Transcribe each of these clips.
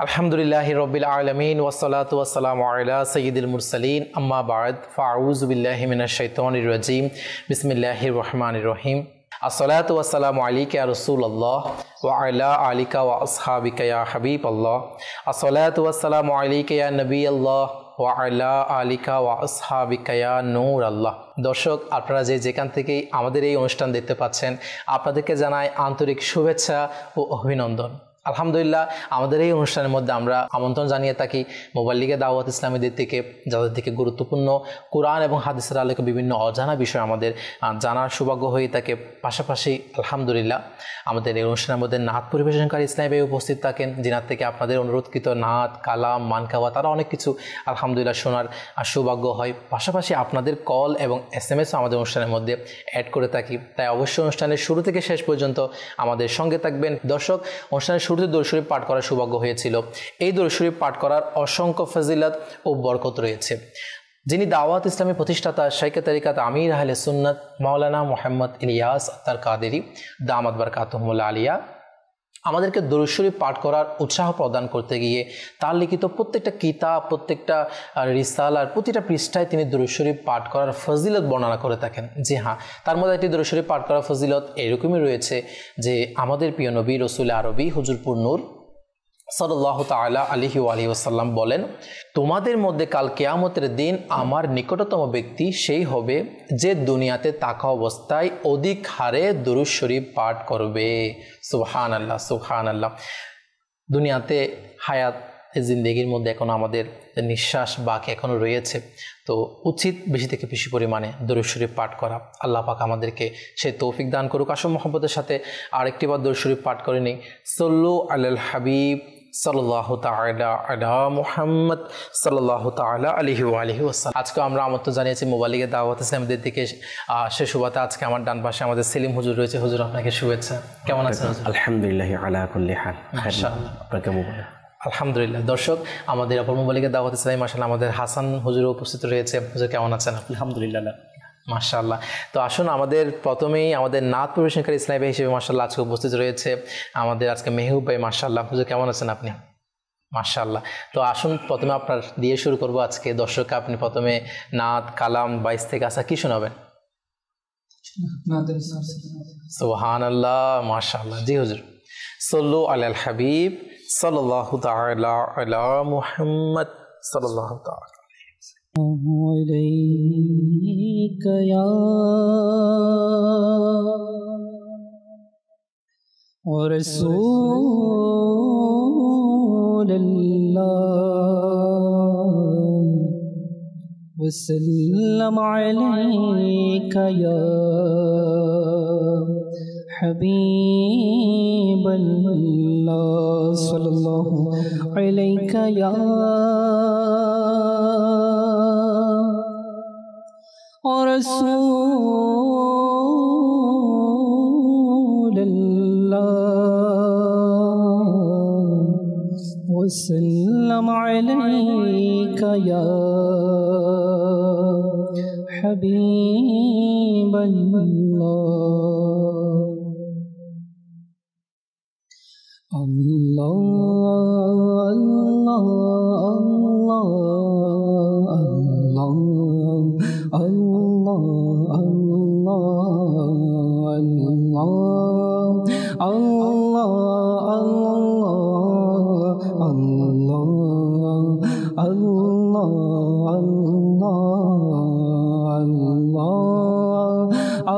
আলহামদুলিল্লাহি রাব্বিল আলামিন ওয়াসসালাতু ওয়াসসালামু আলা সাইয়্যিদিল মুরসালিন আম্মা বা'দ ফাআউযু বিল্লাহি মিনাশ শাইতানির রাজীম বিসমিল্লাহির রহমানির রহিম আসসালাতু ওয়াসসালামু আলাইকা ইয়া রাসূলুল্লাহ ওয়া আলা আলিকা ওয়া আসহাবিকা ইয়া হাবিবাল্লাহ আসসালাতু ওয়াসসালামু আলাইকা ইয়া নবিয়াল্লাহ ওয়া আলা আলিকা ওয়া আসহাবিকা ইয়া নূরাল্লাহ। দর্শক, আপনারা যেখান থেকেই আমাদের এই অনুষ্ঠান দেখতে পাচ্ছেন, আপনাদেরকে জানাই আন্তরিক শুভেচ্ছা ও অভিনন্দন। আলহামদুলিল্লাহ, আমাদের এই অনুষ্ঠানের মধ্যে আমরা আমন্ত্রণ জানিয়ে থাকি মোবাইল লিগে দাওয়াত ইসলামীদের থেকে, যাদের থেকে গুরুত্বপূর্ণ কোরআন এবং হাদিসের আলোকে বিভিন্ন অজানা বিষয় আমাদের জানার সৌভাগ্য হয়ে থাকে। পাশাপাশি আলহামদুলিল্লাহ আমাদের এই অনুষ্ঠানের মধ্যে নাত পরিবেশনকারী ইসলামী ভাই উপস্থিত থাকেন, যিনার থেকে আপনাদের অনুরোধকৃত নাত, কালাম, মানকাওয়া তারা অনেক কিছু আলহামদুলিল্লাহ শোনার সৌভাগ্য হয়। পাশাপাশি আপনাদের কল এবং SMS-ও আমাদের অনুষ্ঠানের মধ্যে অ্যাড করে থাকি। তাই অবশ্যই অনুষ্ঠানের শুরু থেকে শেষ পর্যন্ত আমাদের সঙ্গে থাকবেন। দর্শক, অনুষ্ঠানের শুরুতে দরুদ শরীফ পাঠ করার সৌভাগ্য হয়েছিল। এই দরুদ শরীফ পাঠ করার অসংখ্য ফজিলত ও বরকত রয়েছে। যিনি দাওয়াত ইসলামী প্রতিষ্ঠাতা শাইখে তরিকাত আমির আহলে সুন্নাত মাওলানা মুহাম্মদ ইলিয়াস আত্তার কাদেরী দামাত বারকাতুহুল আলিয়া আমাদেরকে দরুদ শরীফ পাঠ করার উৎসাহ প্রদান করতে গিয়ে তার লিখিত প্রত্যেকটা কিতাব, প্রত্যেকটা রিসালার প্রতিটা পৃষ্ঠায় তিনি দরুদ শরীফ পাঠ করার ফজিলত বর্ণনা করে থাকেন। জি হ্যাঁ, তার মধ্যে একটি দরুদ শরীফ পাঠ করার ফজিলত এরকমই রয়েছে যে আমাদের প্রিয় নবী রসুল আরবি হুজুরপুর নূর সাল্লাল্লাহু তাআলা আলাইহি ওয়া আলিহি ওয়াসাল্লাম বলেন, তোমাদের মধ্যে কাল কিয়ামতের দিন আমার নিকটতম ব্যক্তি সেই হবে যে দুনিয়াতে থাকা অবস্থায় অধিক হারে দরুদ শরীফ পাঠ করবে। সুবহানাল্লাহ, সুবহানাল্লাহ। দুনিয়াতে হায়াত জিন্দেগির মধ্যে এখনো আমাদের নিঃশ্বাস বাকি এখনো রয়েছে, তো উচিত বেশি থেকে বেশি পরিমাণে দরুদ শরীফ পাঠ করা। আল্লাহ পাক আমাদেরকে সেই তৌফিক দান করুক। আসল মোহাম্মতের সাথে আরেকটি বার দরুদ শরীফ পাঠ করে নিই। সল্লু আলাল হাবিব সাল্লাল্লাহু তাআলা আলা মুহাম্মদ সাল্লাল্লাহু তাআলা আলাইহি ওয়া আলিহি ওয়াসাল্লাম। আজকে আমরা আমন্ত্রণ জানিয়েছি মোবাইল লিগে দাওয়াত ইসলামীদের দিকে। সে সুবাদে আজকে আমার ডান পাশে আমাদের সেলিম হুজুর রয়েছে। হুজুর, আপনাকে শুভেচ্ছা। কেমন আছেন? আলহামদুলিল্লাহ আলা কুল্লি হাল। মাশাআল্লাহ, আপনাকে মোবারক। আলহামদুলিল্লাহ। দর্শক, আমাদের অপর মোবাইল লিগে দাওয়াত ইসলামী মাশাআল্লাহ আমাদের হাসান হুজুর উপস্থিত রয়েছে। হুজুর, কেমন আছেন? আলহামদুলিল্লাহ, মাশাআল্লাহ। তো আসুন, আমাদের প্রথমেই আমাদের নাত পরিবেশনকারী ইসলামী ভাই হিসেবে মাশাআল্লাহ আজকে উপস্থিত রয়েছে আমাদের আজকে মেহবুব ভাই। মাশাআল্লাহ। হুজুর, কেমন আছেন আপনি? মাশাআল্লাহ। তো আসুন, প্রথমে আপনার দিয়ে শুরু করবো আজকে। দর্শককে আপনি প্রথমে নাত, কালাম, 22 থেকে আসা কি শোনাবেন? সুবহানাল্লাহ, মাশাআল্লাহ। জি হুজুর। সল্লু আলাল হাবিব সাল্লাল্লাহু তাআলা আলা মুহাম্মদ সাল্লাল্লাহু তাআলা আলাইকা ইয়া রাসূলুল্লাহ ওয়াসাল্লাম আলাইকা ইয়া হাবিবাল্লাহ সাল্লাল্লাহু আলাইকা ইয়া রাসূলুল্লাহ ওয়াসাল্লাম আলাইকা ইয়া হাবিবাল্লাহ। আল্লাহ আল্লাহ আল্লাহ আল্লাহ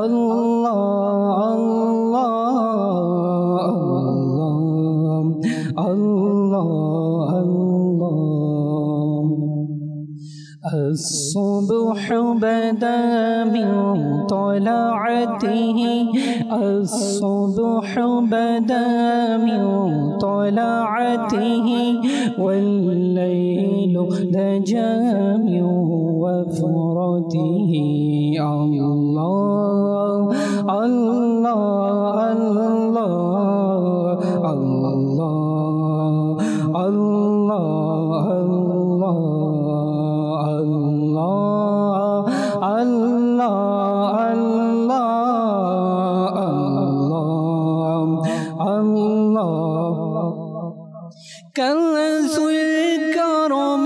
আল্লাহ আল্লাহ আল্লাহ الصبح بدا من طلعته الصبح بدا من طلعته والليل دجى من وفرته الله الله الله الله الله كنز الكرم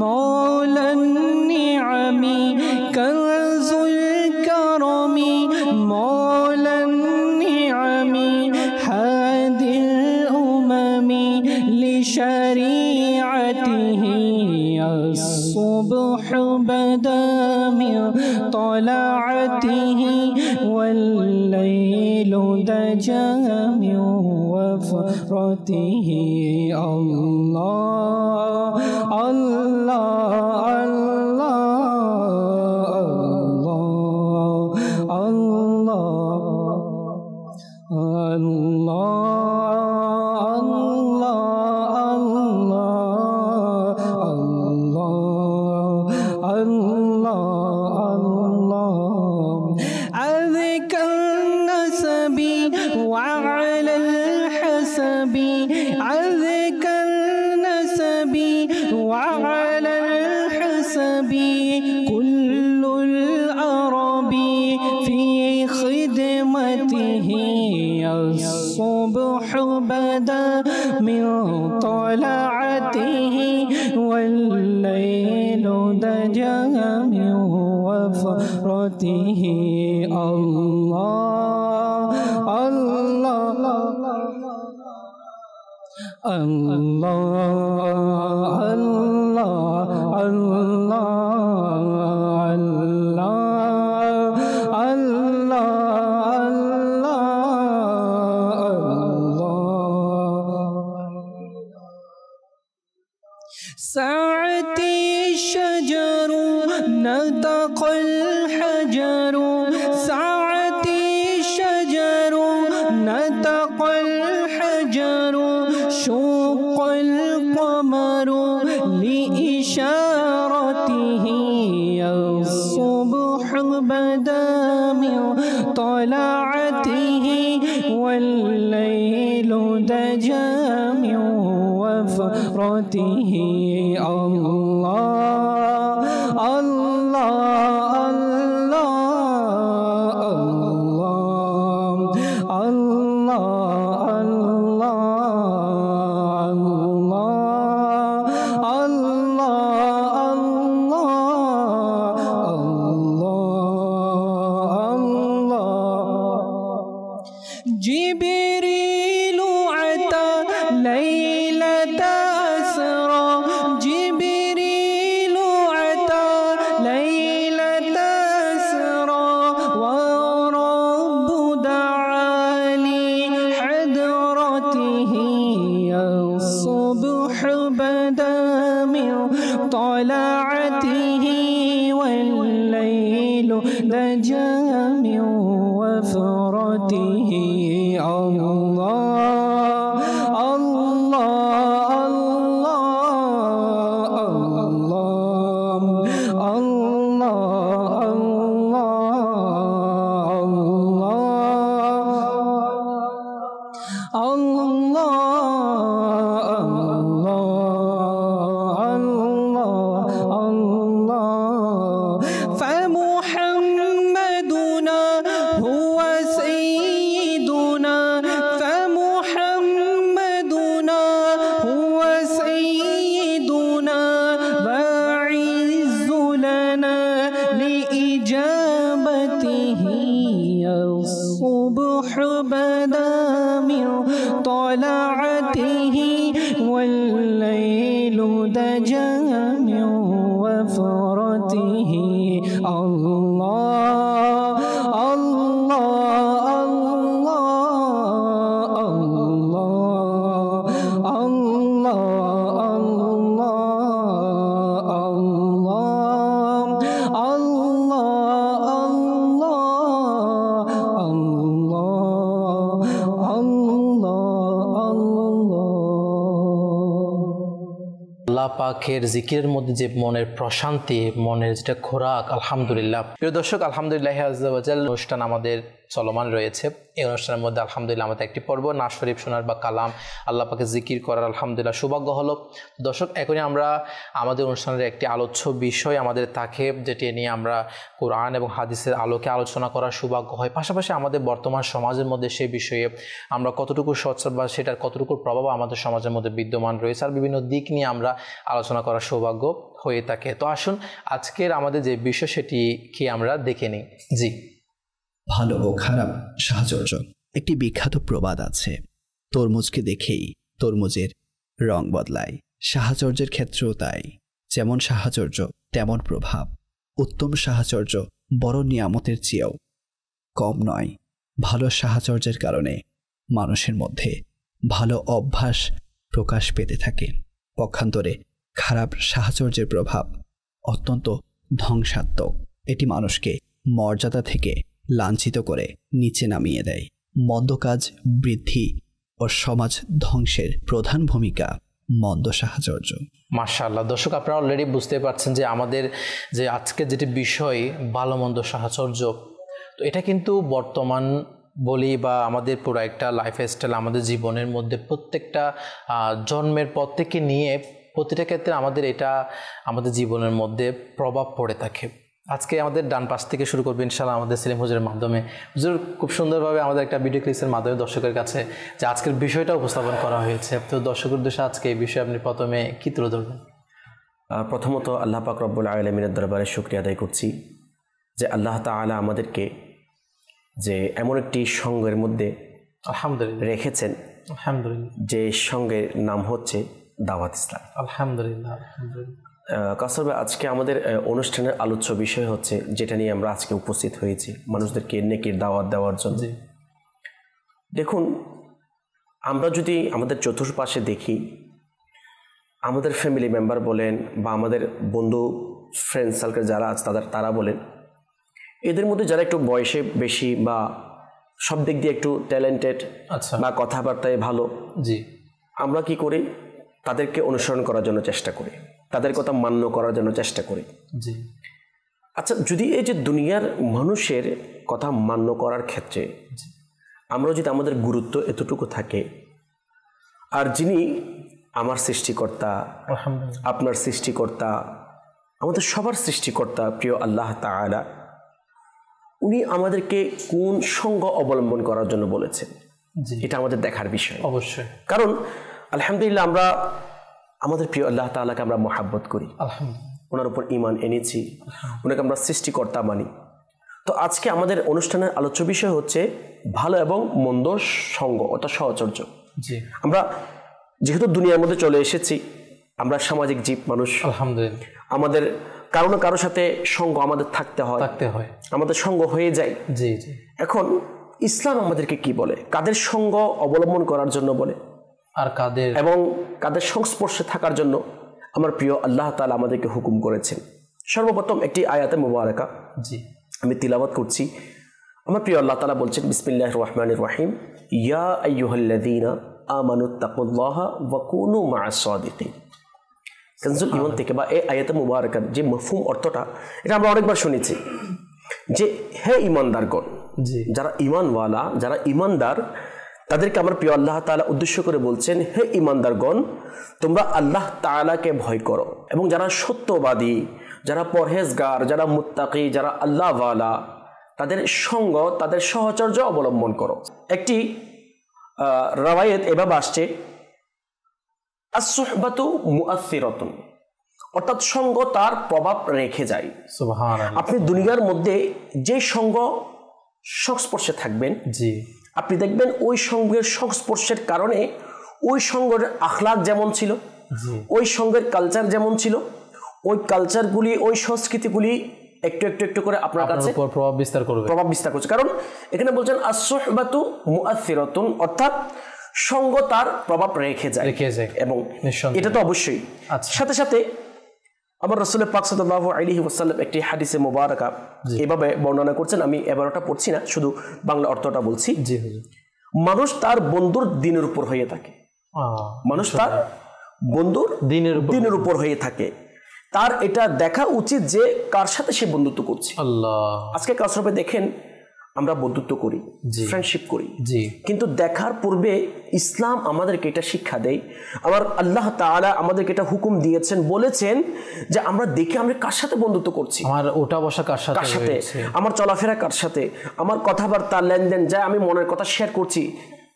مولى النعم كنز الكرم مولى النعم هادي الأمم لشريعته الصبح بدا من طلعته والليل دجى من وفرته الله الله وعلى الحسب عذك النسب وعلى الحسب كل العرب في خدمته الصبح بدا من طلعته والليل دجى من وفرته الله الله الله ساعتي الشجر نطق الحجر ساعتي الشجر نطق الحجر شق القمر لإشارته الصبح بدا من طلعته والليل دجى من وفرته الله الله جبريل أتى ليلة أسرى جبريل أتى ليلة أسرى ورب دعا لحضرته الصبح بدا من طلعته والليل دجى من وفرته الله الله الله الله الله فمحمدنا هو سيدنا فمحمدنا هو سيدنا واعز لنا لإجابته الصبح بدا من طلعته والليل دجى من وفرته الله الله الله الله আল্লাহ পাকের জিকিরের মধ্যে যে মনের প্রশান্তি, মনের যেটা খোরাক, আলহামদুলিল্লাহ। প্রিয় দর্শক, আলহামদুলিল্লাহ আজ্জা ওয়া জাল অনুষ্ঠান আমাদের চলমান রয়েছে। এই অনুষ্ঠানের মধ্যে আলহামদুলিল্লাহ আমাদের একটি পর্ব নাশ শরীফ শোনার বা কালাম আল্লাহ পাকে জিকির করার আলহামদুলিল্লাহ সৌভাগ্য হলো। দর্শক, এখনই আমরা আমাদের অনুষ্ঠানের একটি আলোচ্য বিষয় আমাদের থাকে, যেটি নিয়ে আমরা কোরআন এবং হাদিসের আলোকে আলোচনা করার সৌভাগ্য হয়। পাশাপাশি আমাদের বর্তমান সমাজের মধ্যে সেই বিষয়ে আমরা কতটুকু সচ্ছল বা সেটার কতটুকু প্রভাব আমাদের সমাজের মধ্যে বিদ্যমান রয়েছে, আর বিভিন্ন দিক নিয়ে আমরা আলোচনা করার সৌভাগ্য হয়ে থাকে। তো আসুন আজকের আমাদের যে বিষয় সেটি কি আমরা দেখে নিই। জি, ভালো ও খারাপ সাহচর্য। একটি বিখ্যাত প্রবাদ আছে, তরমুজকে দেখেই তরমুজের রং বদলায়। সাহচর্যের ক্ষেত্রেও তাই। যেমন সাহচর্য তেমন প্রভাব। উত্তম সাহচর্য বড় নিয়ামতের চেয়েও কম নয়। ভালো সাহচর্যের কারণে মানুষের মধ্যে ভালো অভ্যাস প্রকাশ পেতে থাকে। পক্ষান্তরে খারাপ সাহচর্যের প্রভাব অত্যন্ত ধ্বংসাত্মক। এটি মানুষকে মর্যাদা থেকে লাঞ্ছিত করে নিচে নামিয়ে দেয়। মন্দ কাজ বৃদ্ধি ও সমাজ ধ্বংসের প্রধান ভূমিকা মন্দ সাহচর্য। মাশাআল্লাহ। দর্শক, আপনারা অলরেডি বুঝতে পারছেন যে আমাদের যে আজকের যেটি বিষয় ভালো মন্দ সাহচর্য, তো এটা কিন্তু বর্তমান বলি বা আমাদের পুরো একটা লাইফস্টাইল, আমাদের জীবনের মধ্যে প্রত্যেকটা জন্মের পর থেকে নিয়ে প্রতিটা ক্ষেত্রে আমাদের এটা আমাদের জীবনের মধ্যে প্রভাব পড়ে থাকে। আজকে আমাদের ডান পাশ থেকে শুরু করবো ইনশাআল্লাহ আমাদের সেলিম হুজুরের মাধ্যমে। হুজুর খুব সুন্দরভাবে আমাদের একটা ভিডিও ক্লিপসের মাধ্যমে দর্শকের কাছে যে আজকের বিষয়টা উপস্থাপন করা হয়েছে। তো দর্শকের উদ্দেশ্যে আজকে এই বিষয়ে আপনি প্রথমে কী তুলে ধরবেন? প্রথমত আল্লাহ পাক রব্বুল আলামিনের দরবারে শুকরিয়া আদায় করছি যে আল্লাহ তাআলা আমাদেরকে যে এমন একটি সঙ্গের মধ্যে আলহামদুলিল্লাহ রেখেছেন, আলহামদুলিল্লাহ, যে সঙ্গের নাম হচ্ছে দাওয়াত ইসলাম। আলহামদুলিল্লাহ আলহামদুলিল্লাহ। কাসর ভাই, আজকে আমাদের অনুষ্ঠানের আলোচ্য বিষয় হচ্ছে, যেটা নিয়ে আমরা আজকে উপস্থিত হয়েছি, মানুষদেরকে নেকির দাওয়াত দেওয়ার জন্য। দেখুন, আমরা যদি আমাদের চতুর্পাশে দেখি, আমাদের ফ্যামিলি মেম্বার বলেন বা আমাদের বন্ধু ফ্রেন্ড সার্কেল যারা আছে তারা বলেন, এদের মধ্যে যারা একটু বয়সে বেশি বা সব দিক দিয়ে একটু ট্যালেন্টেড বা কথাবার্তায় ভালো, জি, আমরা কি করি? তাদেরকে অনুসরণ করার জন্য চেষ্টা করি, তাদের কথা মান্য করার জন্য চেষ্টা করি। জি। আচ্ছা, যদি এই যে দুনিয়ার মানুষের কথা মান্য করার ক্ষেত্রে আমরা যদি আমাদের গুরুত্ব এতটুকু থাকে, আর যিনি আমার সৃষ্টিকর্তা, আপনার সৃষ্টিকর্তা, আমাদের সবার সৃষ্টিকর্তা প্রিয় আল্লাহ তাআলা, উনি আমাদেরকে কোন সঙ্গ অবলম্বন করার জন্য বলেছেন, এটা আমাদের দেখার বিষয় অবশ্যই। কারণ আলহামদুলিল্লাহ আমরা আমাদের প্রিয় আল্লাহ তাআলাকে আমরা মহাব্বত করি, ওনার উপর ঈমান এনেছি, ওনাকে আমরা সৃষ্টিকর্তা মানি। তো আজকে আমাদের অনুষ্ঠানের আলোচ্য বিষয় হচ্ছে ভালো এবং মন্দ সঙ্গ, অর্থাৎ সাহচর্য। আমরা যেহেতু দুনিয়ার মধ্যে চলে এসেছি, আমরা সামাজিক জীব মানুষ, আলহামদুলিল্লাহ, আমাদের কারো না কারোর সাথে সঙ্গ আমাদের থাকতে হয়, আমাদের সঙ্গ হয়ে যায়। জি জি। এখন ইসলাম আমাদেরকে কি বলে, কাদের সঙ্গ অবলম্বন করার জন্য বলে, আর কাদের এবং কাদের সংস্পর্শে থাকার জন্য আমার প্রিয় আল্লাহ তাআলা আমাদেরকে হুকুম করেছেন। সর্বপ্রথম একটি আয়াতে মুবারাকা আমি তিলাওয়াত করছি। আমার প্রিয় আল্লাহ তাআলা বলছেন, বিসমিল্লাহির রহমানির রহিম, ইয়া আইয়ুহাল্লাযীনা আমানুত্তাকুল্লাহা ওয়া কুনু মা'আস সাদিকিন। কানজুল ঈমান থেকে বা এই আয়াতে মুবারাকার যে মফহুম অর্থটা, এটা আমরা অনেকবার শুনেছি যে হে ঈমানদারগণ, যারা ঈমানওয়ালা, যারা ঈমানদার, তাদেরকে আমার প্রিয় আল্লাহ তাআলা উদ্দেশ্য করে বলছেন, হে ঈমানদারগণ, তোমরা আল্লাহ তাআলাকে ভয় করো, এবং যারা সত্যবাদী, যারা পরহেজগার, যারা মুত্তাকি, যারা আল্লাহওয়ালা, তাদের সঙ্গ, তাদের সাহচর্য অবলম্বন করো। একটি রাওয়ায়াত এভাবে আসছে, আস-সুহবাতু মুআসসিরাতুন, অর্থাৎ সঙ্গ তার প্রভাব রেখে যায়। সুবহানাল্লাহ। আপনি দুনিয়ার মধ্যে যে সঙ্গ সংস্পর্শে থাকবেন, আপনি দেখবেন ওই সঙ্গের সংস্পর্শের কারণে ওই সঙ্গের আখলাক যেমন ছিল, ওই সঙ্গের কালচার যেমন ছিল, ওই কালচারগুলি, ওই সংস্কৃতিগুলি একটু একটু একটু করে আপনার কাছে প্রভাব বিস্তার করছে। কারণ এখানে বলছেন আস-সুহবাতু মুআসসিরাতুন, অর্থাৎ সঙ্গ তার প্রভাব রেখে যায়, এবং এটা তো অবশ্যই। সাথে সাথে আমার রাসূল পাক সাল্লাল্লাহু আলাইহি ওয়াসাল্লাম একটি হাদিসে মুবারাকা এভাবে বর্ণনা করছেন, আমি এবারটা পড়ছি না, শুধু বাংলা অর্থটা বলছি। মানুষ তার বন্ধুর দিনের উপর হয়ে থাকে, মানুষ তার বন্ধুর দিনের উপর হয়ে থাকে, তার এটা দেখা উচিত যে কার সাথে সে বন্ধুত্ব করছে। আজকে কাসরবে দেখেন আমরা বন্ধুত্ব করি, ফ্রেন্ডশিপ করি, কিন্তু দেখার পূর্বে ইসলাম আমাদেরকে এটা শিক্ষা দেয়। আমার আল্লাহ তাআলা আমাদেরকে এটা হুকুম দিয়েছেন, বলেছেন যে আমরা দেখি আমরা কার সাথে বন্ধুত্ব করছি, আমার ওঠা বসা কার সাথে, আমার চলাফেরা কার সাথে, আমার কথাবার্তা লেনদেন, যা আমি মনের কথা শেয়ার করছি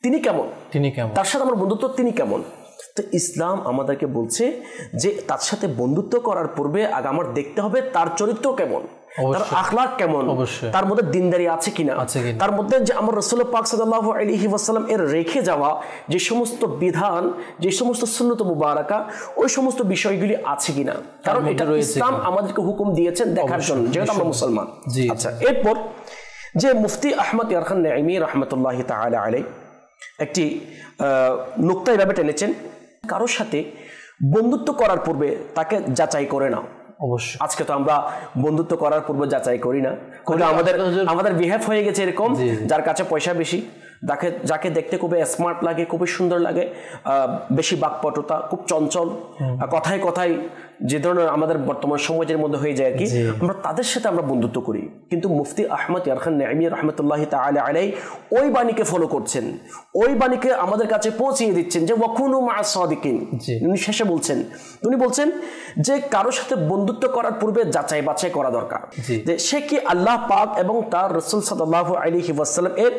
তিনি কেমন, তার সাথে আমার বন্ধুত্ব তিনি কেমন। তো ইসলাম আমাদেরকে বলছে যে তার সাথে বন্ধুত্ব করার পূর্বে আগে আমার দেখতে হবে তার চরিত্র কেমন, তার আখলাক কেমন, তার মধ্যে দিনদারি আছে কিনা, তার মধ্যে যে আমার রাসূল পাক সাল্লাল্লাহু আলাইহি ওয়াসাল্লাম এর রেখে যাওয়া যে সমস্ত বিধান, যে সমস্ত সুন্নত মুবারাকা, ওই সমস্ত বিষয়গুলি আছে কিনা। কারণ এটা ইসলাম আমাদেরকে হুকুম দিয়েছেন দেখার জন্য, যেহেতু আমরা মুসলমান। আচ্ছা, এরপর যে মুফতি আহমদ ইয়ারখান নাঈমি রাহমাতুল্লাহি তাআলা আলাইহি একটি নুকতা এভাবে টেনেছেন, কারোর সাথে বন্ধুত্ব করার পূর্বে তাকে যাচাই করে নাও। অবশ্যই আজকে তো আমরা বন্ধুত্ব করার পূর্বে যাচাই করি না, আমাদের বিহেভ হয়ে গেছে এরকম, যার কাছে পয়সা বেশি, যাকে দেখতে খুবই স্মার্ট লাগে, খুবই সুন্দর লাগে, বেশি বাকপটুতা, খুব চঞ্চল, কথায় কথায় যে ধরনের আমাদের বর্তমান সমাজের মধ্যে হয়ে যায় আর কি, আমরা তাদের সাথে আমরা বন্ধুত্ব করি। কিন্তু মুফতি আহমদ ইয়ারখান নাঈমি রাহমাতুল্লাহি তাআলা আলাইহি ওই বাণীকে ফলো করছেন, ওই বাণীকে আমাদের কাছে পৌঁছিয়ে দিচ্ছেন যে ওয়াকুনু মা'আস সাদিকিন। উনি শেষে বলছেন, উনি বলছেন যে কারোর সাথে বন্ধুত্ব করার পূর্বে যাচাই বাছাই করা দরকার, যে সে কি আল্লাহ পাক এবং তার রাসূল সাল্লাল্লাহু আলাইহি ওয়াসাল্লাম এর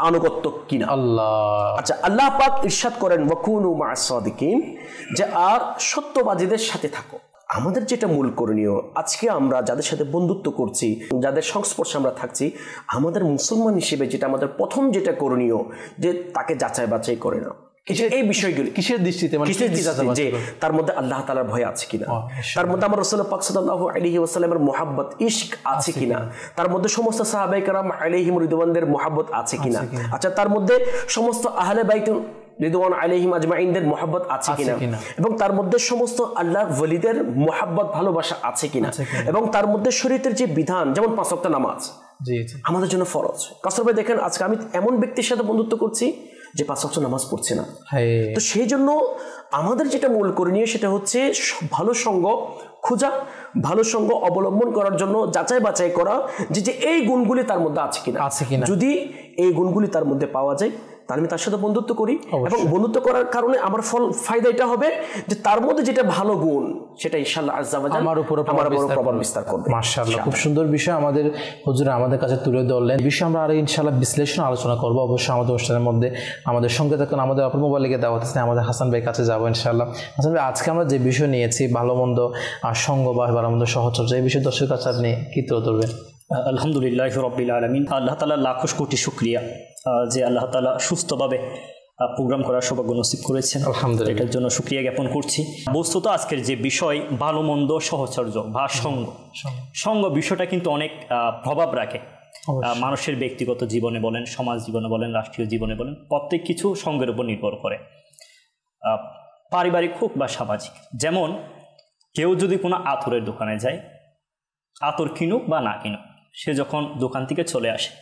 আনুগত্য কিনা। আচ্ছা, আল্লাহ পাক ইরশাদ করেন ওয়াকুনু মা'আস সাদিকিন, যে আর সত্যবাদীদের সাথে থাকো। আমাদের যেটা মূল করণীয়, আজকে আমরা যাদের সাথে বন্ধুত্ব করছি, যাদের সংস্পর্শে আমরা থাকছি, আমাদের মুসলমান হিসেবে যেটা আমাদের প্রথম যেটা করণীয়, যে তাকে যাচাই বাছাই করে না। এই বিষয়গুলি কিসের দৃষ্টিতে, তার মধ্যে আল্লাহ তাআলার ভয় আছে কিনা, তার মধ্যে আমার রাসূল পাক সাল্লাল্লাহু আলাইহি ওয়াসাল্লামের মুহাব্বত ইশক আছে কিনা, তার মধ্যে সমস্ত সাহাবায়ে কেরাম আলাইহিম রিদওয়ানদের মুহাব্বত আছে কিনা। আচ্ছা, তার মধ্যে সমস্ত আহলে বাইত রিদওয়ান আলাইহিম আজমাইনদের মুহাব্বত আছে কিনা, এবং তার মধ্যে সমস্ত আল্লাহর ওলিদের মুহাব্বত ভালোবাসা আছে কিনা, এবং তার মধ্যে শরীয়তের যে বিধান, যেমন 5 ওয়াক্ত নামাজ আমাদের জন্য ফরজ। কাসর ভাই দেখেন, আজকে আমি এমন ব্যক্তির সাথে বন্ধুত্ব করছি যে 5 ওয়াক্ত নামাজ পড়ছে না। তো সেই জন্য আমাদের যেটা মূল করণীয় সেটা হচ্ছে ভালো সঙ্গ খোঁজা, ভালো সঙ্গ অবলম্বন করার জন্য যাচাই বাছাই করা, যে এই গুণগুলি তার মধ্যে আছে কিনা। যদি এই গুণগুলি তার মধ্যে পাওয়া যায়, তাহলে আমি তার সাথে বন্ধুত্ব করি, এবং বন্ধুত্ব করার কারণে আমার ফায়দা এটা হবে যে তার মধ্যে যেটা ভালো গুণ সেটা ইনশাআল্লাহ আজ্জা ওয়া জাল আমার উপর প্রভাব বিস্তার করবে। মাশাআল্লাহ, খুব সুন্দর বিষয় আমাদের হুজুর আমাদের কাছে তুলে ধরলেন। বিষয় আমরা আরো ইনশাআল্লাহ বিশ্লেষণ আলোচনা করব অবশ্যই আমাদের অনুষ্ঠানের মধ্যে। আমাদের সঙ্গে থাকুন, আমাদের অপর মোবাইলে দাওয়াত আছে, আমাদের হাসান ভাইয়ের কাছে যাবো ইনশাআল্লাহ। হাসান ভাই, আজকে আমরা যে বিষয় নিয়েছি ভালো মন্দ সঙ্গ বা ভালো মন্দ সহচর্য, এই বিষয়ে দর্শকের কাছে আপনি কি তুলে ধরবেন? আলহামদুলিল্লাহ রাব্বিল আলামিন, আল্লাহ তাআলা লাখো কোটি শুকরিয়া যে আল্লাহ তাআলা সুস্থভাবে প্রোগ্রাম করার সৌভাগ্য নসিব করেছেন, আলহামদুলিল্লাহ, এটার জন্য শুকরিয়া জ্ঞাপন করছি। বস্তুত আজকের যে বিষয় ভালো মন্দ সহচর্য বা সঙ্গ বিষয়টা কিন্তু অনেক প্রভাব রাখে মানুষের ব্যক্তিগত জীবনে বলেন, সমাজ জীবনে বলেন, রাষ্ট্রীয় জীবনে বলেন, প্রত্যেক কিছু সঙ্গের উপর নির্ভর করে, পারিবারিক হোক বা সামাজিক। যেমন কেউ যদি কোনো আতরের দোকানে যায়, আতর কিনুক বা না কিনুক, সে যখন দোকান থেকে চলে আসে,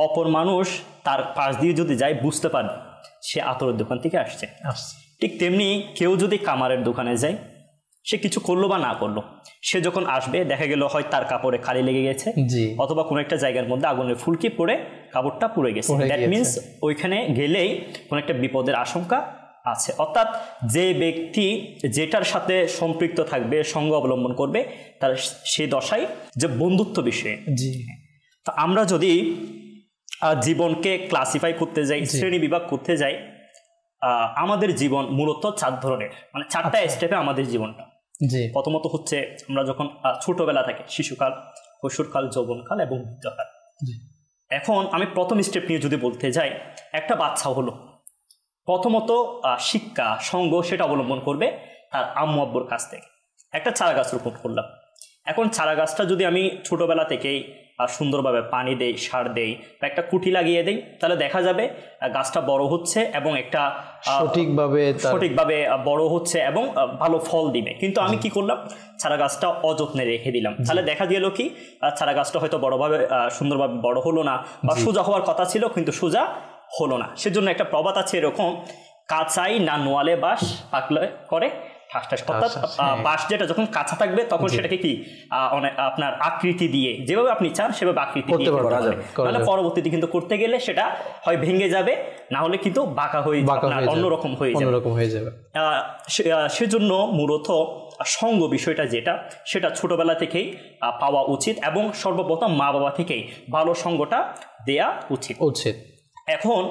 অপর মানুষ তার পাশ দিয়ে যদি যায় বুঝতে পারবে সে আতরের দোকান থেকে আসছে। ঠিক তেমনি কেউ যদি কামারের দোকানে যায়, সে কিছু করলো বা না করলো, সে যখন আসবে দেখা গেল হয় তার কাপড়ে কালি লেগে গেছে, অথবা কোনো একটা জায়গার মধ্যে আগুনের ফুলকি পড়ে কাপড়টা পুড়ে গেছে, দ্যাট মিনস ওইখানে গেলেই কোনো একটা বিপদের আশঙ্কা আছে। অর্থাৎ যে ব্যক্তি যেটার সাথে সম্পৃক্ত থাকবে, সঙ্গ অবলম্বন করবে, তার সেই দশায় যে বন্ধুত্ব বিষয়ে। তা আমরা যদি জীবনকে ক্লাসিফাই করতে যাই, শ্রেণী বিভাগ করতে যাই, আমাদের জীবন মূলত 4 ধরনের, মানে 4টা স্টেপে আমাদের জীবনটা। প্রথমত হচ্ছে আমরা যখন ছোটবেলা থাকি, শিশুকাল, কৈশোরকাল, যৌবনকাল এবং বৃদ্ধকাল। এখন আমি প্রথম স্টেপ নিয়ে যদি বলতে যাই, একটা বাচ্চা হলো প্রথমত শিক্ষা সঙ্গ সেটা অবলম্বন করবে তার আম্মু আব্বুর কাছ থেকে। একটা চারা গাছ রোপণ করলাম, এখন চারা গাছটা যদি আমি ছোটোবেলা থেকেই সুন্দরভাবে পানি দেই, সার দেই, বা একটা কুটি লাগিয়ে দেই, তাহলে দেখা যাবে গাছটা বড় হচ্ছে এবং একটা সঠিকভাবে বড় হচ্ছে এবং ভালো ফল দিবে। কিন্তু আমি কি করলাম, চারা গাছটা অযত্নে রেখে দিলাম, তাহলে দেখা গেল কি চারা গাছটা হয়তো সুন্দরভাবে বড় হলো না, বা সোজা হওয়ার কথা ছিল কিন্তু সোজা হলো না। সেজন্য একটা প্রবাদ আছে এরকম, কাঁচাই না নোয়ালে বাস পাকলে করে ঠাস অর্থাৎ বাঁশ যেটা যখন কাঁচা থাকবে তখন সেটাকে কি আপনার আকৃতি দিয়ে যেভাবে আপনি চান সেভাবে আকৃতি দিয়ে করা যাবে, মানে পরবর্তীতে কিন্তু করতে গেলে সেটা হয় ভেঙে যাবে, না হলে কিন্তু বাঁকা হয়ে অন্যরকম হয়ে যাবে। সেজন্য মূলত সঙ্গ বিষয়টা যেটা সেটা ছোটবেলা থেকেই পাওয়া উচিত এবং সর্বপ্রথম মা বাবা থেকেই ভালো সঙ্গটা দেয়া উচিত। এখন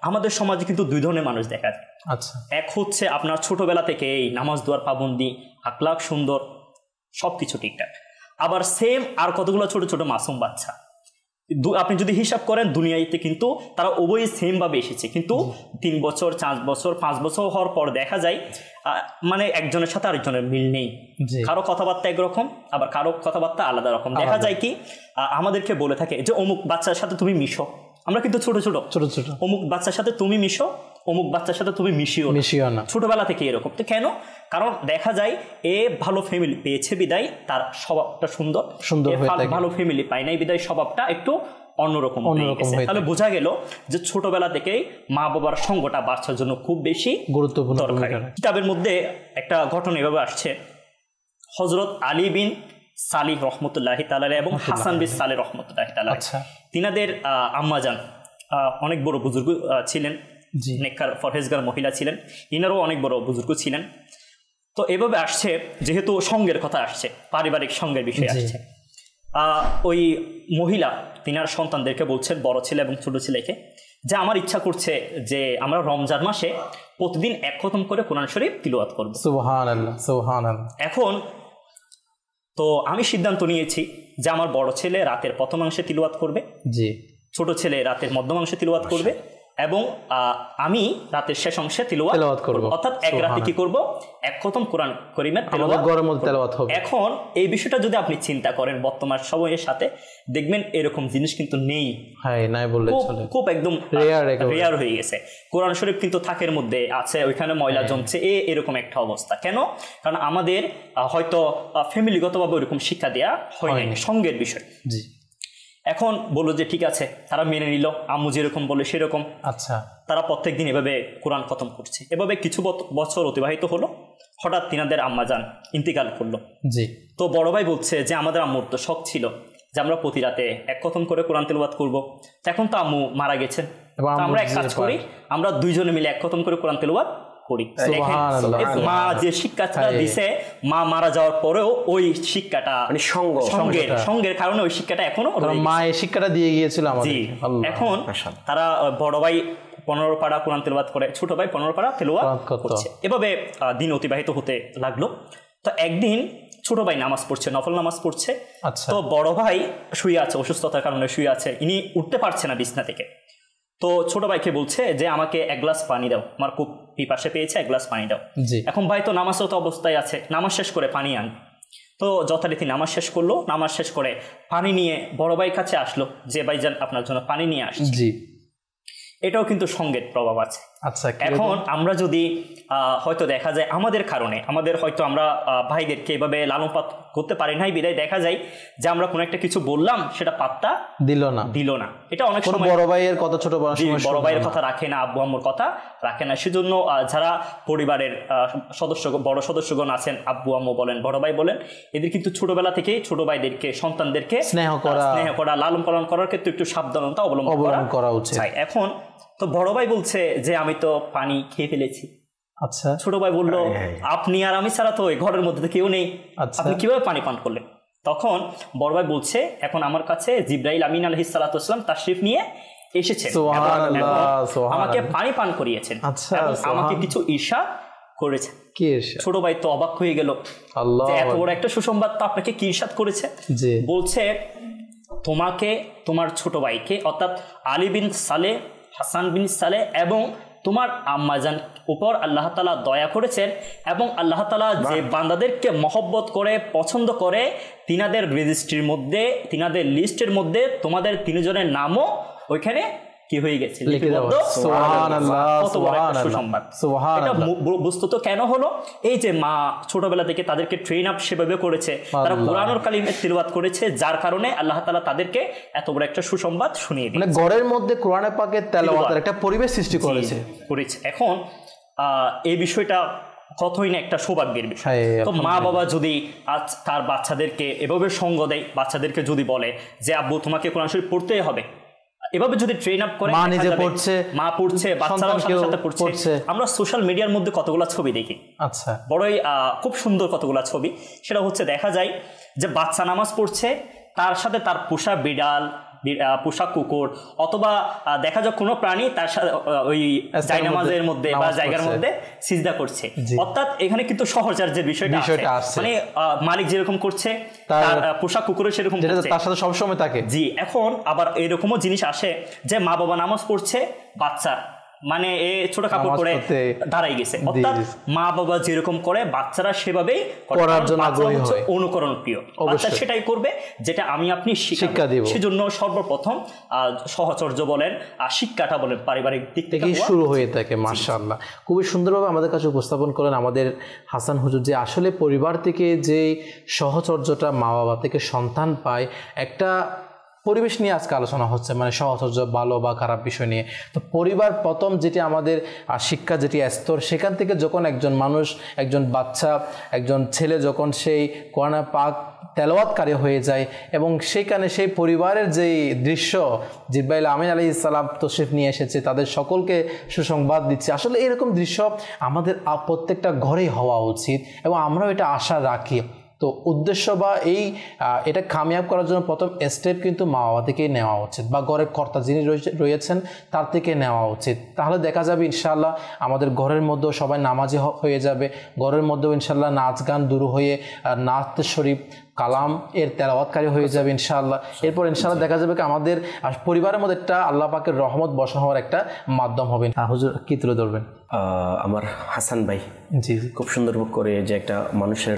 আমাদের সমাজে কিন্তু দুই ধরনের মানুষ দেখা যায়। আচ্ছা, এক হচ্ছে আপনার ছোটবেলা থেকে এই নামাজ দোয়ার পাবন্দি, আখলাক সুন্দর, সবকিছু ঠিকঠাক, আবার সেম আর কতগুলো ছোট ছোট মাসুম বাচ্চা আপনি যদি হিসাব করেন দুনিয়াতে কিন্তু তারা উভয়ই সেম ভাবে এসেছে, কিন্তু 3 বছর 4 বছর 5 বছর হওয়ার পর দেখা যায় মানে একজনের সাথে আরেকজনের মিল নেই, কারো কথাবার্তা একরকম আবার কারো কথাবার্তা আলাদা রকম। দেখা যায় কি আমাদেরকে বলে থাকে যে অমুক বাচ্চার সাথে তুমি মিশো, আমরা কিন্তু ছোট ছোট অমুক বাচ্চার সাথে তুমি মিশো, অমুক বাচ্চার সাথে তুমি মিশিও না, ছোটবেলা থেকে এরকম। তো কেন? কারণ দেখা যায় এ ভালো ফ্যামিলি পেয়েছে বিদায় তার স্বভাবটা সুন্দর, ভালো ফ্যামিলি পায় নাই বিদায় স্বভাবটা একটু অন্যরকম। তাহলে বোঝা গেল যে ছোটবেলা থেকেই মা বাবার সঙ্গটা বাচ্চার জন্য খুব বেশি গুরুত্বপূর্ণ দরকার। কিতাবের মধ্যে একটা ঘটনা এভাবে আসছে, হযরত আলী বিন সালিহ রহমতুল্লাহি তাআলা এবং হাসান বিন সালেহ রহমতুল্লাহি তাআলা, তিনাদের আম্মাজান অনেক বড় বুজুর্গ ছিলেন, নেককার ফরহেজগার মহিলা ছিলেন, ইনারও অনেক বড় বুজুর্গ ছিলেন। তো এভাবে আসছে যেহেতু সঙ্গের কথা আসছে, পারিবারিক সঙ্গের বিষয় আসছে, ওই মহিলা তিনার সন্তানদেরকে বলছেন, বড় ছেলে এবং ছোট ছেলেকে, যে আমার ইচ্ছা করছে যে আমরা রমজান মাসে প্রতিদিন 1 খতম করে কোরআন শরীফ তিলাওয়াত করব। সুবহানাল্লাহ, সুবহানাল্লাহ। এখন তো আমি সিদ্ধান্ত নিয়েছি যে আমার বড় ছেলে রাতের প্রথমাংশে তিলাওয়াত করবে, ছোট ছেলে রাতের মধ্যমাংশে তিলাওয়াত করবে এবং আমি রাতের শেষ অংশে তিলাওয়াত করব, অর্থাৎ এক রাতে কি করব 1 খতম কোরআন কারীমের তিলাওয়াত হবে। এখন এই বিষয়টা যদি আপনি চিন্তা করেন বর্তমান সময়ের সাথে, দেখবেন এরকম জিনিস কিন্তু নেই, খুব একদম রেয়ার হয়ে গেছে। কোরআন শরীফ কিন্তু থাকের মধ্যে আছে, ওইখানে ময়লা জমছে, এরকম একটা অবস্থা। কেন? কারণ আমাদের হয়তো ফ্যামিলিগতভাবে ওইরকম শিক্ষা দেওয়া হয়নি সঙ্গের বিষয়। এখন বললো যে ঠিক আছে, তারা মেনে নিল, আম্মু যেরকম বলে সেরকম। আচ্ছা, তারা প্রত্যেকদিন এভাবে কোরআন খতম করছে। এভাবে কিছু বছর অতিবাহিত হলো, হঠাৎ তিনাদের আম্মাজান ইন্তিকাল করলো। তো বড় ভাই বলছে যে আমাদের আম্মুর তো শখ ছিল যে আমরা প্রতি রাতে 1 খতম করে কোরআন তেলাওয়াত করব, এখন তো আম্মু মারা গেছেন, আমরা এক কাজ করি, আমরা দুইজনে মিলে 1 খতম করে কোরআন তেলাওয়াত করি। মা যে শিক্ষাটা দিছে, মা মারা যাওয়ার পরেও ওই শিক্ষাটা সঙ্গের কারণে ওই শিক্ষাটা এখনো মা এই শিক্ষাটা দিয়ে গিয়েছিল আমাদের। এখন তারা বড় ভাই 15 পারা কোরআন তেলাওয়াত করে, ছোট ভাই 15 পারা তেলাওয়াত করছে। এভাবে দিন অতিবাহিত হতে লাগলো। তো একদিন ছোট ভাই নামাজ পড়ছে, নফল নামাজ পড়ছে। তো বড় ভাই শুয়ে আছে, অসুস্থতার কারণে শুয়ে আছে, ইনি উঠতে পারছে না বিছনা থেকে। তো ছোট ভাইকে বলছে যে আমাকে 1 গ্লাস পানি দাও, আমার খুব পিপাসা পেয়েছে, 1 গ্লাস পানি দাও। এখন ভাই তো নামাজরত অবস্থায় আছে, নামাজ শেষ করে পানি আন। তো যথারীতি নামাজ শেষ করলো, নামাজ শেষ করে পানি নিয়ে বড় ভাইয়ের কাছে আসলো যে ভাইজান আপনার জন্য পানি নিয়ে আসছি। এটাও কিন্তু সঙ্গের প্রভাব আছে। আচ্ছা, এখন আমরা যদি হয়তো দেখা যায় আমাদের কারণে আমাদের হয়তো আমরা ভাইদেরকে এভাবে লালন পালন করতে পারি নাই বিদায় দেখা যায় যে আমরা কোনো একটা কিছু বললাম সেটা পাত্তা দিল না। এটা অনেক সময় বড় ভাইয়ের কথা ছোট বড় ভাইয়ের কথা রাখে না, আব্বু আম্মুর কথা রাখে না। সেজন্য যারা পরিবারের বড় সদস্যগণ আছেন, আব্বু আম্মু বলেন, বড় ভাই বলেন, এদের কিন্তু ছোটবেলা থেকেই ছোট ভাইদেরকে সন্তানদেরকে স্নেহ করা লালন পালন করার ক্ষেত্রে একটু সাবধানতা অবলম্বন করা উচিত। এখন তো বড় ভাই বলছে যে আমি তো পানি খেয়ে ফেলেছি। আচ্ছা, ছোট ভাই বলল আপনি আর আমি ছাড়া তো ঘরের মধ্যে কেউ নেই, আপনি কিভাবে পানি পান করলেন? তখন বড় ভাই বলছে এখন আমার কাছে জিবরাইল আমিন আলাইহিস সালাতু ওয়াস সালাম তাশরিফ নিয়ে এসেছেন, আমাকে পানি পান করিয়েছেন, আমাকে কিছু ইরশাদ করেছেন। ছোট ভাই তো অবাক হয়ে গেল, এত বড় একটা সুসংবাদ তো আপনাকে কি ইরশাদ করেছে? বলছে তোমাকে, তোমার ছোট ভাইকে অর্থাৎ আলী বিন সালেহ, হাসান বিন সালেহ এবং তোমার আম্মাজান উপর আল্লাহ তাআলা দয়া করেছেন এবং আল্লাহ তাআলা যে বান্দাদেরকে মহব্বত করে পছন্দ করে তিনাদের রেজিস্ট্রির মধ্যে, তিনাদের লিস্টের মধ্যে তোমাদের 3 জনের নামও ওইখানে কি হয়ে গেছে। বস্তুত কেন হলো? এই যে মা ছোটবেলা থেকে তাদেরকে ট্রেন আপ সেভাবে করেছে, তারা কোরআনুল কারীমের তিলাওয়াত করেছে, যার কারণে আল্লাহ তাআলা তাদেরকে এত বড় একটা সুসংবাদ শুনিয়ে দিয়েছে। মানে ঘরের মধ্যে কোরআন পাকের তেলাওয়াতের একটা পরিবেশ সৃষ্টি করেছে। এখন এই বিষয়টা কতই না একটা সৌভাগ্যের বিষয়। হ্যাঁ, তো মা বাবা যদি আজ তার বাচ্চাদেরকে এভাবে সঙ্গ দেয়, বাচ্চাদেরকে যদি বলে যে আব্বু তোমাকে কোরআন শরীফ পড়তেই হবে, এভাবে যদি ট্রেন আপ করে, মা নিজে পড়ছে, মা পড়ছে, বাচ্চারাও সাথে সাথে পড়ছে। আমরা সোশ্যাল মিডিয়ার মধ্যে কতগুলো ছবি দেখি, আচ্ছা বড়ই খুব সুন্দর কতগুলো ছবি, সেটা হচ্ছে দেখা যায় যে বাচ্চা নামাজ পড়ছে, তার সাথে তার পোষা বিড়াল, পোষা কুকুর অথবা দেখা যায় কোনো প্রাণী তার সাথে ওই জায়নামাজের মধ্যে বা জায়গার মধ্যে সিজদা করছে। অর্থাৎ এখানে কিন্তু সহচর্যের বিষয়টা আছে, মানে মালিক যেরকম করছে তার পোষা কুকুরও সেরকম করছে, তার সাথে সবসময় থাকে। জি, এখন আবার এরকমও জিনিস আসে যে মা বাবা নামাজ পড়ছে, বাচ্চা মানে এ ছোট কাপড় পরে দাঁড়াই গেছে, অর্থাৎ মা বাবা যেরকম করে বাচ্চারা সেভাবেই করার জন্য আগ্রহী হয়, অনুকরণ প্রিয়, বাচ্চা সেটাই করবে যেটা আমি আপনি শিক্ষা দেব। সেজন্য সর্বপ্রথম সহচর্য বলেন আর শিক্ষাটা বলেন পারিবারিক দিক থেকে শুরু হয়ে থাকে। মাশাআল্লাহ, খুবই সুন্দরভাবে আমাদের কাছে উপস্থাপন করেন আমাদের হাসান হুজুর, যে আসলে পরিবার থেকে যে সহচর্যটা মা বাবা থেকে সন্তান পায়, একটা পরিবেশ নিয়ে আজকে আলোচনা হচ্ছে, মানে সহচর্য ভালো বা খারাপ বিষয় নিয়ে। তো পরিবার প্রথম যেটি আমাদের শিক্ষা যেটি স্তর, সেখান থেকে যখন একজন মানুষ, একজন বাচ্চা, একজন ছেলে যখন সেই কোরআন পাক তেলাওয়াতকারী হয়ে যায় এবং সেখানে সেই পরিবারের যেই দৃশ্য, জিব্রাইল আমিন আলাইহিস সালাম তশরিফ নিয়ে এসেছে, তাদের সকলকে সুসংবাদ দিচ্ছে, আসলে এরকম দৃশ্য আমাদের প্রত্যেকটা ঘরেই হওয়া উচিত এবং আমরাও এটা আশা রাখি। তো উদ্দেশ্য বা এটা কামিয়াব করার জন্য প্রথম স্টেপ কিন্তু মা বাবা থেকেই নেওয়া উচিত বা ঘরের কর্তা যিনি রয়েছেন তার থেকে নেওয়া উচিত। তাহলে দেখা যাবে ইনশাআল্লাহ আমাদের ঘরের মধ্যেও সবাই নামাজি হয়ে যাবে, ঘরের মধ্যেও ইনশাআল্লাহ নাচ গান দূর হয়ে নাত শরীফ কালাম এর তেলাওয়াতকারী হয়ে যাবে ইনশাআল্লাহ। এরপর ইনশাআল্লাহ দেখা যাবে কি আমাদের পরিবারের মধ্যে একটা আল্লাহ পাকের রহমত বর্ষণ হওয়ার একটা মাধ্যম হবে। হুজুর কি তুলে ধরবেন? আমার হাসান ভাই জি খুব সুন্দর করে যে একটা মানুষের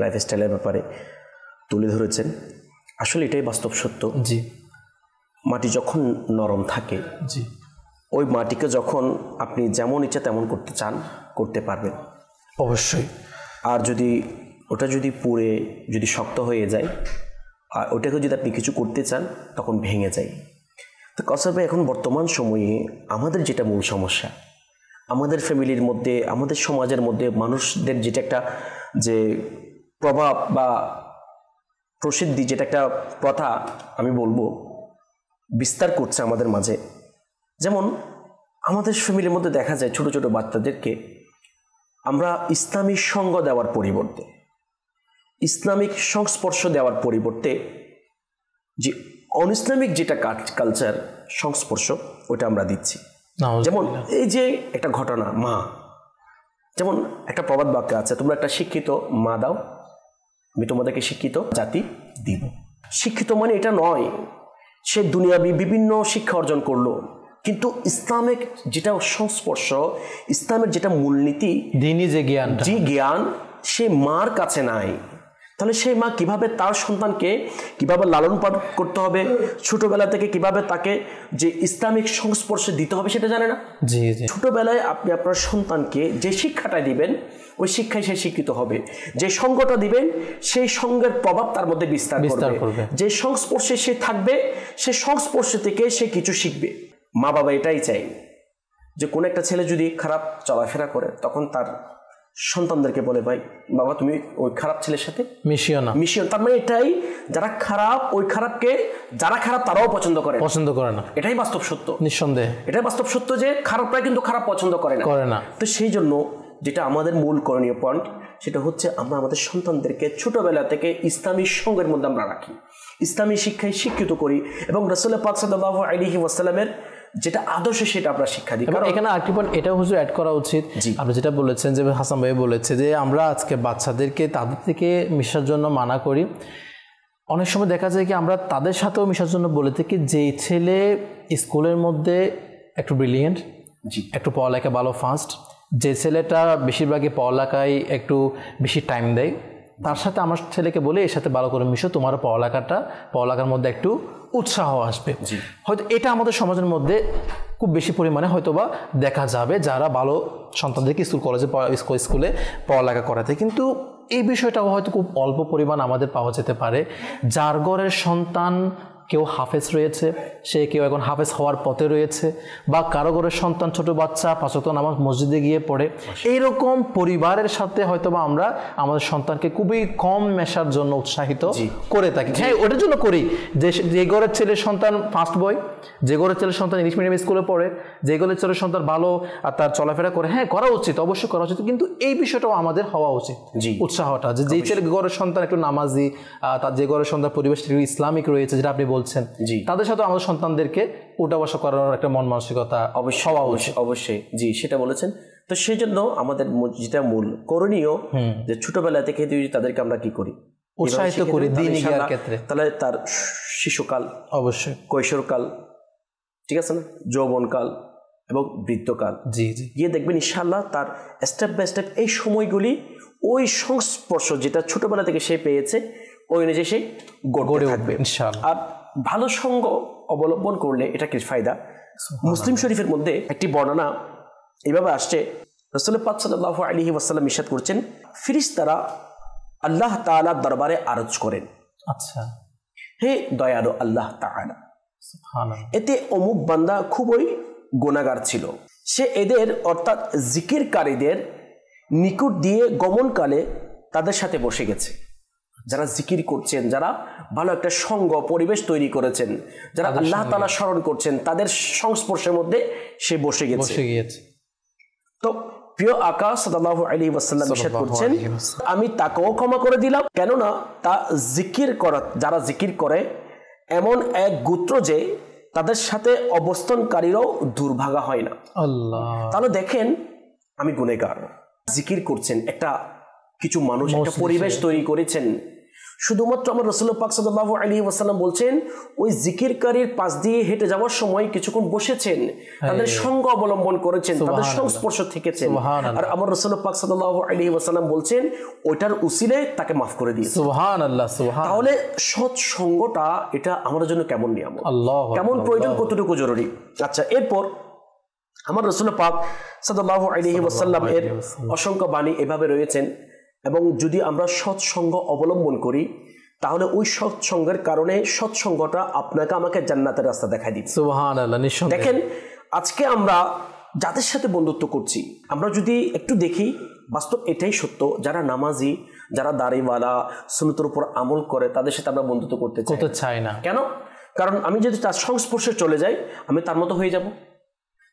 লাইফ স্টাইলের ব্যাপারে তুলে ধরেছেন, আসলে এটাই বাস্তব সত্য। জি, মাটি যখন নরম থাকে, জি, ওই মাটিকে যখন আপনি যেমন ইচ্ছা তেমন করতে চান করতে পারবেন অবশ্যই, আর ওটা যদি পুড়ে যদি শক্ত হয়ে যায় আর ওটাকে যদি আপনি কিছু করতে চান তখন ভেঙে যায়। তো কাউসার ভাই, এখন বর্তমান সময়ে আমাদের যেটা মূল সমস্যা, আমাদের ফ্যামিলির মধ্যে, আমাদের সমাজের মধ্যে মানুষদের যেটা একটা যে প্রভাব বা প্রসিদ্ধি, যেটা একটা প্রথা আমি বলবো বিস্তার করছে আমাদের মাঝে। যেমন আমাদের ফ্যামিলির মধ্যে দেখা যায় ছোট ছোট বাচ্চাদেরকে আমরা ইসলামিক সঙ্গ দেওয়ার পরিবর্তে, ইসলামিক সংস্পর্শ দেওয়ার পরিবর্তে যে অনইসলামিক যেটা কালচার সংস্পর্শ ওটা আমরা দিচ্ছি। যেমন এই যে একটা ঘটনা, মা, যেমন একটা প্রবাদ বাক্য আছে, তোমরা একটা শিক্ষিত মা দাও, আমি তোমাদেরকে শিক্ষিত জাতি দিব। শিক্ষিত মানে এটা নয় সে দুনিয়াবি বিভিন্ন শিক্ষা অর্জন করলো, কিন্তু ইসলামিক যেটা সংস্পর্শ, ইসলামের যেটা মূলনীতি, দ্বীনি যে জ্ঞান সে মার কাছে নাই। তাহলে সেই মা কিভাবে তার সন্তানকে কিভাবে লালন পালন করতে হবে, ছোটবেলা থেকে কিভাবে তাকে যে ইসলামিক সংস্পর্শে দিতে হবে সেটা জানে না। জি জি, ছোটবেলায় আপনি আপনার সন্তানকে যে শিক্ষাটা দিবেন ওই শিক্ষায় সে শিক্ষিত হবে, যে সঙ্গটা দিবেন সেই সঙ্গের প্রভাব তার মধ্যে বিস্তার করবে, যে সংস্পর্শে সে থাকবে সে সংস্পর্শ থেকে সে কিছু শিখবে। মা বাবা এটাই চাই যে কোনো একটা ছেলে যদি খারাপ চলাফেরা করে তখন তার সন্তানদেরকে বলে, ভাই বাবা তুমি ওই খারাপ ছেলের সাথে মিশিও না। তার মানে এটাই, যারা খারাপ ওই খারাপকে যারা খারাপ তারাও পছন্দ করে না। এটাই বাস্তব সত্য, নিঃসন্দেহে এটাই বাস্তব সত্য যে খারাপরা কিন্তু খারাপ পছন্দ করে না। তো সেই জন্য যেটা আমাদের মূল করণীয় পয়েন্ট সেটা হচ্ছে আমরা আমাদের সন্তানদেরকে ছোটবেলা থেকে ইসলামী সঙ্গের মধ্যে আমরা রাখি, ইসলামী শিক্ষায় শিক্ষিত করি এবং রাসূল পাক সাল্লাল্লাহু আলাইহি ওয়াসাল্লামের যেটা আদর্শ সেটা আমরা শিক্ষা দিই। এখানে আরেকটি পয়েন্ট এটা হুজুর অ্যাড করা উচিত, আপনি যেটা বলেছেন যে হাসান ভাই বলেছে যে আমরা আজকে বাচ্চাদেরকে তাদের থেকে মিশার জন্য মানা করি। অনেক সময় দেখা যায় কি আমরা তাদের সাথেও মিশার জন্য বলে থাকি যে ছেলে স্কুলের মধ্যে একটু ব্রিলিয়েন্ট, একটু পড়ালেখা ভালো ফাস্ট, যে ছেলেটা বেশিরভাগই পড়ালেখায় একটু বেশি টাইম দেয়, তার সাথে আমার ছেলেকে বলে এর সাথে ভালো করে মিশো, তোমার পড়ালেখার মধ্যে একটু উৎসাহ আসবে। হয়তো এটা আমাদের সমাজের মধ্যে খুব বেশি পরিমাণে হয়তোবা দেখা যাবে যারা ভালো সন্তানদেরকে স্কুলে পড়ালেখা করাতে, কিন্তু এই বিষয়টাও হয়তো খুব অল্প পরিমাণ আমাদের পাওয়া যেতে পারে। যার ঘরের সন্তান কেউ হাফেজ রয়েছে, সে কেউ এখন হাফেজ হওয়ার পথে রয়েছে, বা কারো ঘরের সন্তান ছোট বাচ্চা 5 ওয়াক্ত নামাজ মসজিদে গিয়ে পড়ে। এইরকম পরিবারের সাথে হয়তোবা আমরা আমাদের সন্তানকে খুবই কম মেশার জন্য উৎসাহিত করে থাকি। হ্যাঁ, ওটার জন্য করি যে ঘরের ছেলের সন্তান ফার্স্ট বয়, যে ঘরের ছেলের সন্তান ইংলিশ মিডিয়াম স্কুলে পড়ে, যে ঘরের ছেলের সন্তান ভালো আর তার চলাফেরা করে, হ্যাঁ করা উচিত, অবশ্যই করা উচিত, কিন্তু এই বিষয়টাও আমাদের হওয়া উচিত, উৎসাহটা যে যেই ছেলে ঘরের সন্তান একটু নামাজি, তার যে ঘরের সন্তান পরিবেশটা একটু ইসলামিক রয়েছে যেটা আপনি বলছেন, তাদের সাথে আমাদের সন্তানদেরকে উঠা বসা করানোর একটা মন মানসিকতা হওয়া উচিত। অবশ্যই জি, সেটা বলেছেন। তো সেই জন্য আমাদের যেটা মূল করণীয় যে ছোটবেলা থেকে তাদেরকে আমরা কি করি, উৎসাহিত করি দ্বীনি জ্ঞানের ক্ষেত্রে, তাহলে তার শিশুকাল, অবশ্যই কৈশোরকাল, ঠিক আছে না, যৌবনকাল এবং বৃদ্ধকাল, গিয়ে দেখবেন ইনশাআল্লাহ তার স্টেপ বাই স্টেপ এই সময়গুলি ওই সংস্পর্শ যেটা ছোটবেলা থেকে সে পেয়েছে ওই অনুযায়ী সে গড়ে থাকবে ইনশাআল্লাহ। আর ভালো সঙ্গ অবলম্বন করলে এটা কি ফায়দা? মুসলিম শরীফের মধ্যে একটি বর্ণনা এইভাবে আসছে, রাসূল পাক সাল্লাল্লাহু আলাইহি ওয়াসাল্লাম ইরশাদ করছেন, ফেরেশতারা আল্লাহ তাআলার দরবারে আরজ করেন, আচ্ছা, হে দয়ালু আল্লাহ তাআলা, এতে অমুক বান্দা খুবই গুনাহগার ছিল, সে এদের অর্থাৎ জিকিরকারীদের নিকট দিয়ে গমনকালে তাদের সাথে বসে গেছে। যারা জিকির করছেন, যারা ভালো একটা সঙ্গ পরিবেশ তৈরি করেছেন, যারা আল্লাহ তাআলা স্মরণ করছেন, তাদের সংস্পর্শের মধ্যে সে বসে গেছে। তো প্রিয় আকা সাল্লাল্লাহু আলাইহি ওয়াসাল্লাম ইরশাদ করছেন, আমি তাকেও ক্ষমা করে দিলাম, কেননা তা জিকির করা, যারা জিকির করে এমন এক গোত্র যে তাদের সাথে অবস্থানকারীরাও দুর্ভাগা হয় না। আল্লাহ, তাহলে দেখেন আমি গুনাহগার, জিকির করছেন, একটা কিছু মানুষ একটা পরিবেশ তৈরি করেছেন, শুধুমাত্র আমার রাসূল পাক সাল্লাল্লাহু আলাইহি ওয়াসাল্লাম বলছেন ওই জিকিরকারীর পাশ দিয়ে হেঁটে যাওয়ার সময় কিছুক্ষণ বসেছেন, তাদের সঙ্গ অবলম্বন করেছেন, তাদের সংস্পর্শ থেকেছেন, আর আমার রাসূল পাক সাল্লাল্লাহু আলাইহি ওয়াসাল্লাম বলছেন ওইটার উসিলে তাকে মাফ করে দিয়েছেন। সুবহানাল্লাহ, সুবহানাল্লাহ। তাহলে সৎ সঙ্গটা এটা আমাদের জন্য কেমন নিয়ামত, কেমন প্রয়োজন, কতটুকু জরুরি। আচ্ছা, এরপর আমার রাসূল পাক সাল্লাল্লাহু আলাইহি ওয়াসাল্লাম এর অসংখ্য বাণী এভাবে রয়েছেন, এবং যদি আমরা সৎসঙ্গ অবলম্বন করি তাহলে ওই সৎসঙ্গের কারণে সৎসঙ্গটা আপনাকে আমাকে জান্নাতের রাস্তা দেখাই দিবে। সুবহানাল্লাহ। দেখেন আজকে আমরা যাদের সাথে বন্ধুত্ব করছি, আমরা যদি একটু দেখি, বাস্তব এটাই সত্য, যারা নামাজি, যারা দাড়িওয়ালা, সুন্নতের উপর আমল করে, তাদের সাথে আমরা বন্ধুত্ব করতে চাই না। কেন? কারণ আমি যদি তার সংস্পর্শে চলে যাই আমি তার মতো হয়ে যাব।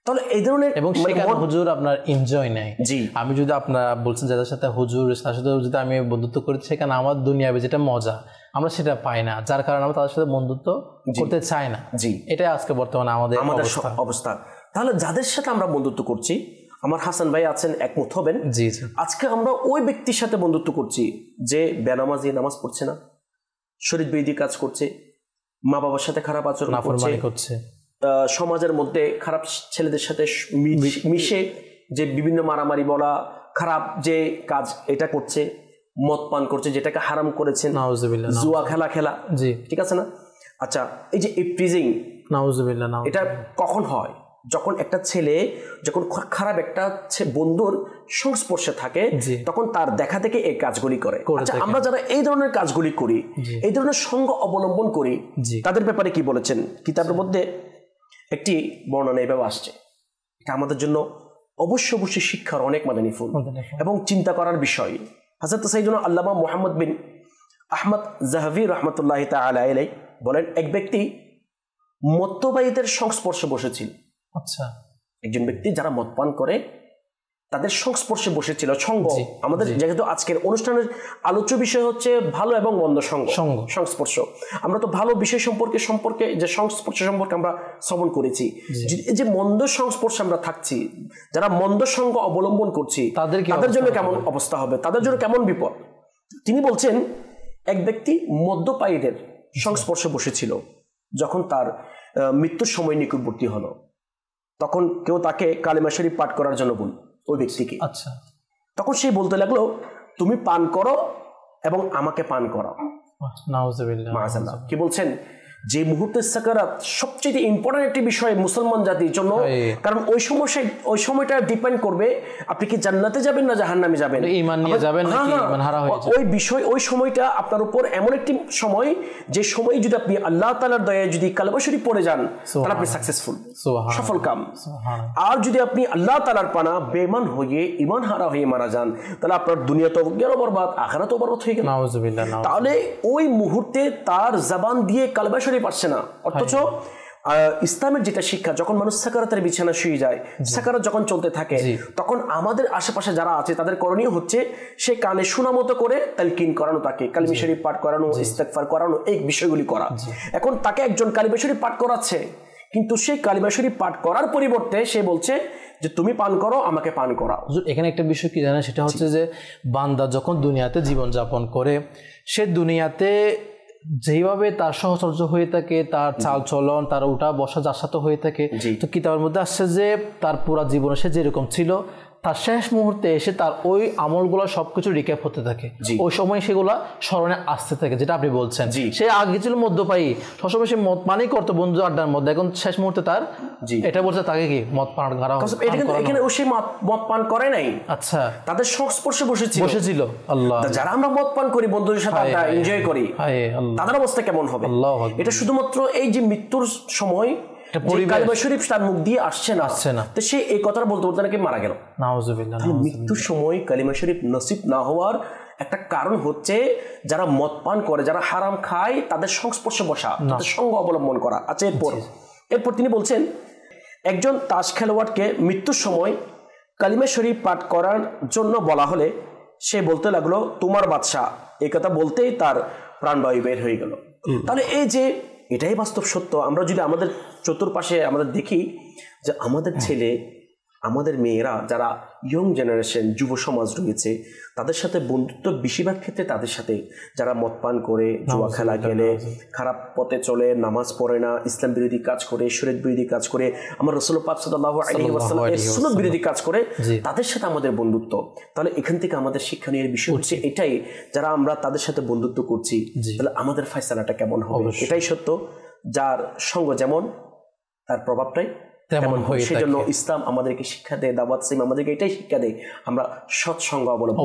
তাহলে এই ধরনের, এবং সেখানে হুজুর আপনার এনজয় নেই। জি, আমি যদি আপনার বলছেন যাদের সাথে হুজুর, তার সাথে যদি আমি বন্ধুত্ব করি, সেখানে আমার দুনিয়াবে যেটা মজা আমরা সেটা পাই না, যার কারণে আমরা তাদের সাথে বন্ধুত্ব করতে চাই না। জি, এটাই আজকে বর্তমানে আমাদের অবস্থা। তাহলে যাদের সাথে আমরা বন্ধুত্ব করছি, আমার হাসান ভাই আছেন, একমত হবেন। জি, আজকে আমরা ওই ব্যক্তির সাথে বন্ধুত্ব করছি যে বেনামাজি, নামাজ পড়ছে না, শরীর বিরোধী কাজ করছে, মা বাবার সাথে খারাপ আচরণ করছে, সমাজের মধ্যে খারাপ ছেলেদের সাথে মিশে যে বিভিন্ন মারামারি বলা, খারাপ যে কাজ এটা করছে, মদ পান করছে যেটাকে হারাম করেছেন, জুয়া খেলা, জি ঠিক আছে না। আচ্ছা, এই যে ইফটিজিং, নাউজুবিল্লাহ, এটা কখন হয়? যখন একটা ছেলে যখন খারাপ একটা বন্ধুর সংস্পর্শে থাকে, তখন তার দেখা থেকে এই কাজগুলি করে। আচ্ছা, আমরা যারা এই ধরনের কাজগুলি করি, এই ধরনের সঙ্গ অবলম্বন করি, তাদের ব্যাপারে কি বলেছেন কিতাবের মধ্যে? একটি বর্ণনা এভাবে আসছে, এটা আমাদের জন্য অবশ্যই শিক্ষার অনেক মাদানী ফুল এবং চিন্তা করার বিষয়। হযরত সাইয়্যিদুনা আল্লামা মুহাম্মদ বিন আহমদ জাহভী রাহমাতুল্লাহি তাআলা আলাইহি বলেন, এক ব্যক্তি মদ্যপায়ীদের সংস্পর্শে বসেছিল। আচ্ছা, একজন ব্যক্তি যারা মদ পান করে তাদের সংস্পর্শে বসেছিল। সঙ্গ, আমাদের যেহেতু আজকের অনুষ্ঠানের আলোচ্য বিষয় হচ্ছে ভালো এবং মন্দ সংস্পর্শ, আমরা তো ভালো বিষয় সম্পর্কে যে সংস্পর্শ সম্পর্কে আমরা শ্রবণ করেছি, যে মন্দ সংস্পর্শে আমরা থাকছি, যারা মন্দ সঙ্গ অবলম্বন করছি, তাদের জন্য কেমন অবস্থা হবে, তাদের জন্য কেমন বিপদ। তিনি বলছেন, এক ব্যক্তি মদ্যপায়ীদের সংস্পর্শে বসেছিল, যখন তার মৃত্যুর সময় নিকটবর্তী হলো, তখন কেউ তাকে কালিমা শরীফ পাঠ করার জন্য বলল ওই ব্যক্তিকে। আচ্ছা, তখন সে বলতে লাগলো, তুমি পান করো এবং আমাকে পান করাও। নাউজুবিল্লাহ। কি বলছেন? যে মুহূর্তে সাকারাত সবচেয়ে ইম্পর্টেন্ট একটি বিষয় মুসলমান জাতির জন্য, কারণ ওই সময়টা ডিপেন্ড করবে আপনি কি জান্নাতে যাবেন না জাহান্নামে যাবেন, ঈমান নিয়ে যাবেন নাকি ঈমান হারা হয়ে যাবে। ওই সময়টা আপনার উপর এমন একটি সময়, যে সময় যদি আপনি আল্লাহ তাআলার দয়ায় যদি কালেমা শরীফ পড়ে যান তাহলে আপনি সাকসেসফুল, সফল কাম। আর যদি আপনি আল্লাহ তাআলার পানা বেঈমান হয়ে ঈমান হারা হয়ে মারা যান তাহলে আপনার দুনিয়া তো গেল বরবাদ, আখিরাতও বরবাদ হয়ে গেল। নাউজুবিল্লাহ। তাহলে ওই মুহূর্তে তার জবান দিয়ে কালেমা শরীফ আসছে না। অথচ ইসলামের যেটা শিক্ষা, যখন মানুষ সাকারাতের বিছানা শুয়ে যায়, সাকারাত যখন চলতে থাকে, তখন আমাদের আশেপাশে যারা আছে তাদের করণীয় হচ্ছে সে কানে শোনা মতো করে তালকিন করানো, তাকে কালিমা শরীফ পাঠ করানো, ইস্তেগফার করানো, এই বিষয়গুলি করা। এখন তাকে একজন কালিমা শরীফ পাঠ করাচ্ছে, কিন্তু সেই কালিমা শরীফ পাঠ করার পরিবর্তে সে বলছে যে তুমি পান করো, আমাকে পান করাও। এখানে একটা বিষয় কি জানেন, সেটা হচ্ছে যে বান্দা যখন দুনিয়াতে জীবন যাপন করে, সে দুনিয়াতে যেভাবে তার সহচর্য হয়ে থাকে, তার চাল চলন, তার উঠা বসা যার সাথে হয়ে থাকে, তো কিতাবের মধ্যে আসছে যে তার পুরা জীবনে সে যেরকম ছিল, তার শেষ মুহূর্তে এসে তার ওই আমলগুলো সবকিছু রিক্যাপ হতে থাকে, ওই সময় সেগুলা স্মরণে আসতে থাকে। যেটা আপনি বলছেন, সে আগে ছিল মদ্যপায়ী, সবসময় সে মদ পানই করতো বন্ধু আড্ডার মধ্যে, এখন শেষ মুহূর্তে তার এটা বলছে তাকে কি মদ পান করা হবে। এখানে ও সে মদ পান করে নাই, আচ্ছা, তাদের সংস্পর্শে বসেছিল। আল্লাহ, যারা আমরা মদ পান করি, বন্ধুদের সাথে এনজয় করি, তাদের অবস্থা কেমন হবে? এটা শুধুমাত্র এই যে মৃত্যুর সময় কালিমা শরীফ তার মুখ দিয়ে আসছে না, তো সে এই কথাটা বলতে বলতে নাকি মারা গেল। নাউজুবিল্লাহ। মৃত্যুর সময় কালিমা শরীফ নসিব না হওয়ার একটা কারণ হচ্ছে যারা মদ পান করে, যারা হারাম খায়, তাদের সংস্পর্শে বসা, তাদের সঙ্গ অবলম্বন করা। আচ্ছা, এরপর তিনি বলছেন একজন তাস খেলোয়াড়কে মৃত্যুর সময় কালিমা শরীফ পাঠ করার জন্য বলা হলে সে বলতে লাগলো তোমার বাদশা, এই কথা বলতেই তার প্রাণবায়ু বের হয়ে গেল। তাহলে এই যে এটাই বাস্তব সত্য। আমরা যদি আমাদের চতুর্পাশে আমাদের দেখি যে আমাদের ছেলে, আমাদের মেয়েরা, যারা ইয়ং জেনারেশন, যুব সমাজ রয়েছে, তাদের সাথে বন্ধুত্ব বেশিরভাগ ক্ষেত্রে তাদের সাথে যারা মদ পান করে, জুয়া খেলা খেলে, খারাপ পথে চলে, নামাজ পড়ে না, ইসলাম বিরোধী কাজ করে, শরীয়ত বিরোধী কাজ করে, আমার রাসূল পাক সাল্লাল্লাহু আলাইহি ওয়াসাল্লাম এর সুন্নাত বিরোধী কাজ করে, তাদের সাথে আমাদের বন্ধুত্ব। তাহলে এখান থেকে আমাদের শিক্ষণীয় বিষয় হচ্ছে এটাই, যারা আমরা তাদের সাথে বন্ধুত্ব করছি, তাহলে আমাদের ফয়সালাটা কেমন হবে? এটাই সত্য, যার সঙ্গ যেমন তার প্রভাবটাই তেমন হয়। সেজন্য ইসলাম আমাদেরকে শিক্ষা দেয়, দাওয়াত ইসলাম আমাদেরকে এটাই শিক্ষা দেয়, আমরা সৎসঙ্গ অবলম্বন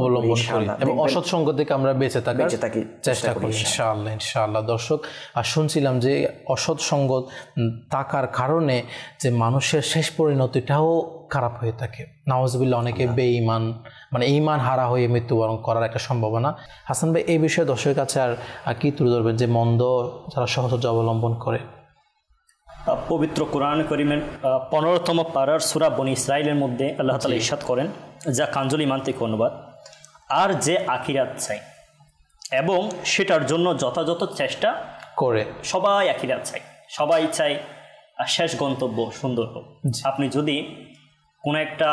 করি এবং অসৎসঙ্গ থেকে আমরা বেঁচে থাকি চেষ্টা করি ইনশাআল্লাহ। ইনশাআল্লাহ। দর্শক, আর শুনছিলাম যে অসৎসঙ্গ থাকার কারণে যে মানুষের শেষ পরিণতিটাও খারাপ হয়ে থাকে। নাউজুবিল্লাহ, অনেকে বেঈমান, মানে ঈমান হারা হয়ে মৃত্যুবরণ করার একটা সম্ভাবনা। হাসান ভাই, এই বিষয়ে দর্শকের কাছে আর কি তুলে ধরবেন যে মন্দ যারা সহচর্য অবলম্বন করে? পবিত্র কোরআন করিমের 15তম পারার সূরা বনী ইসরাইলের মধ্যে আল্লাহ তাআলা ইরশাদ করেন, যা কাঞ্জলি মান্তিক অনুবাদ, আর যে আখিরাত চাই এবং সেটার জন্য যথাযথ চেষ্টা করে। সবাই আখিরাত চাই, সবাই চাই শেষ গন্তব্য সুন্দর হোক। আপনি যদি কোনো একটা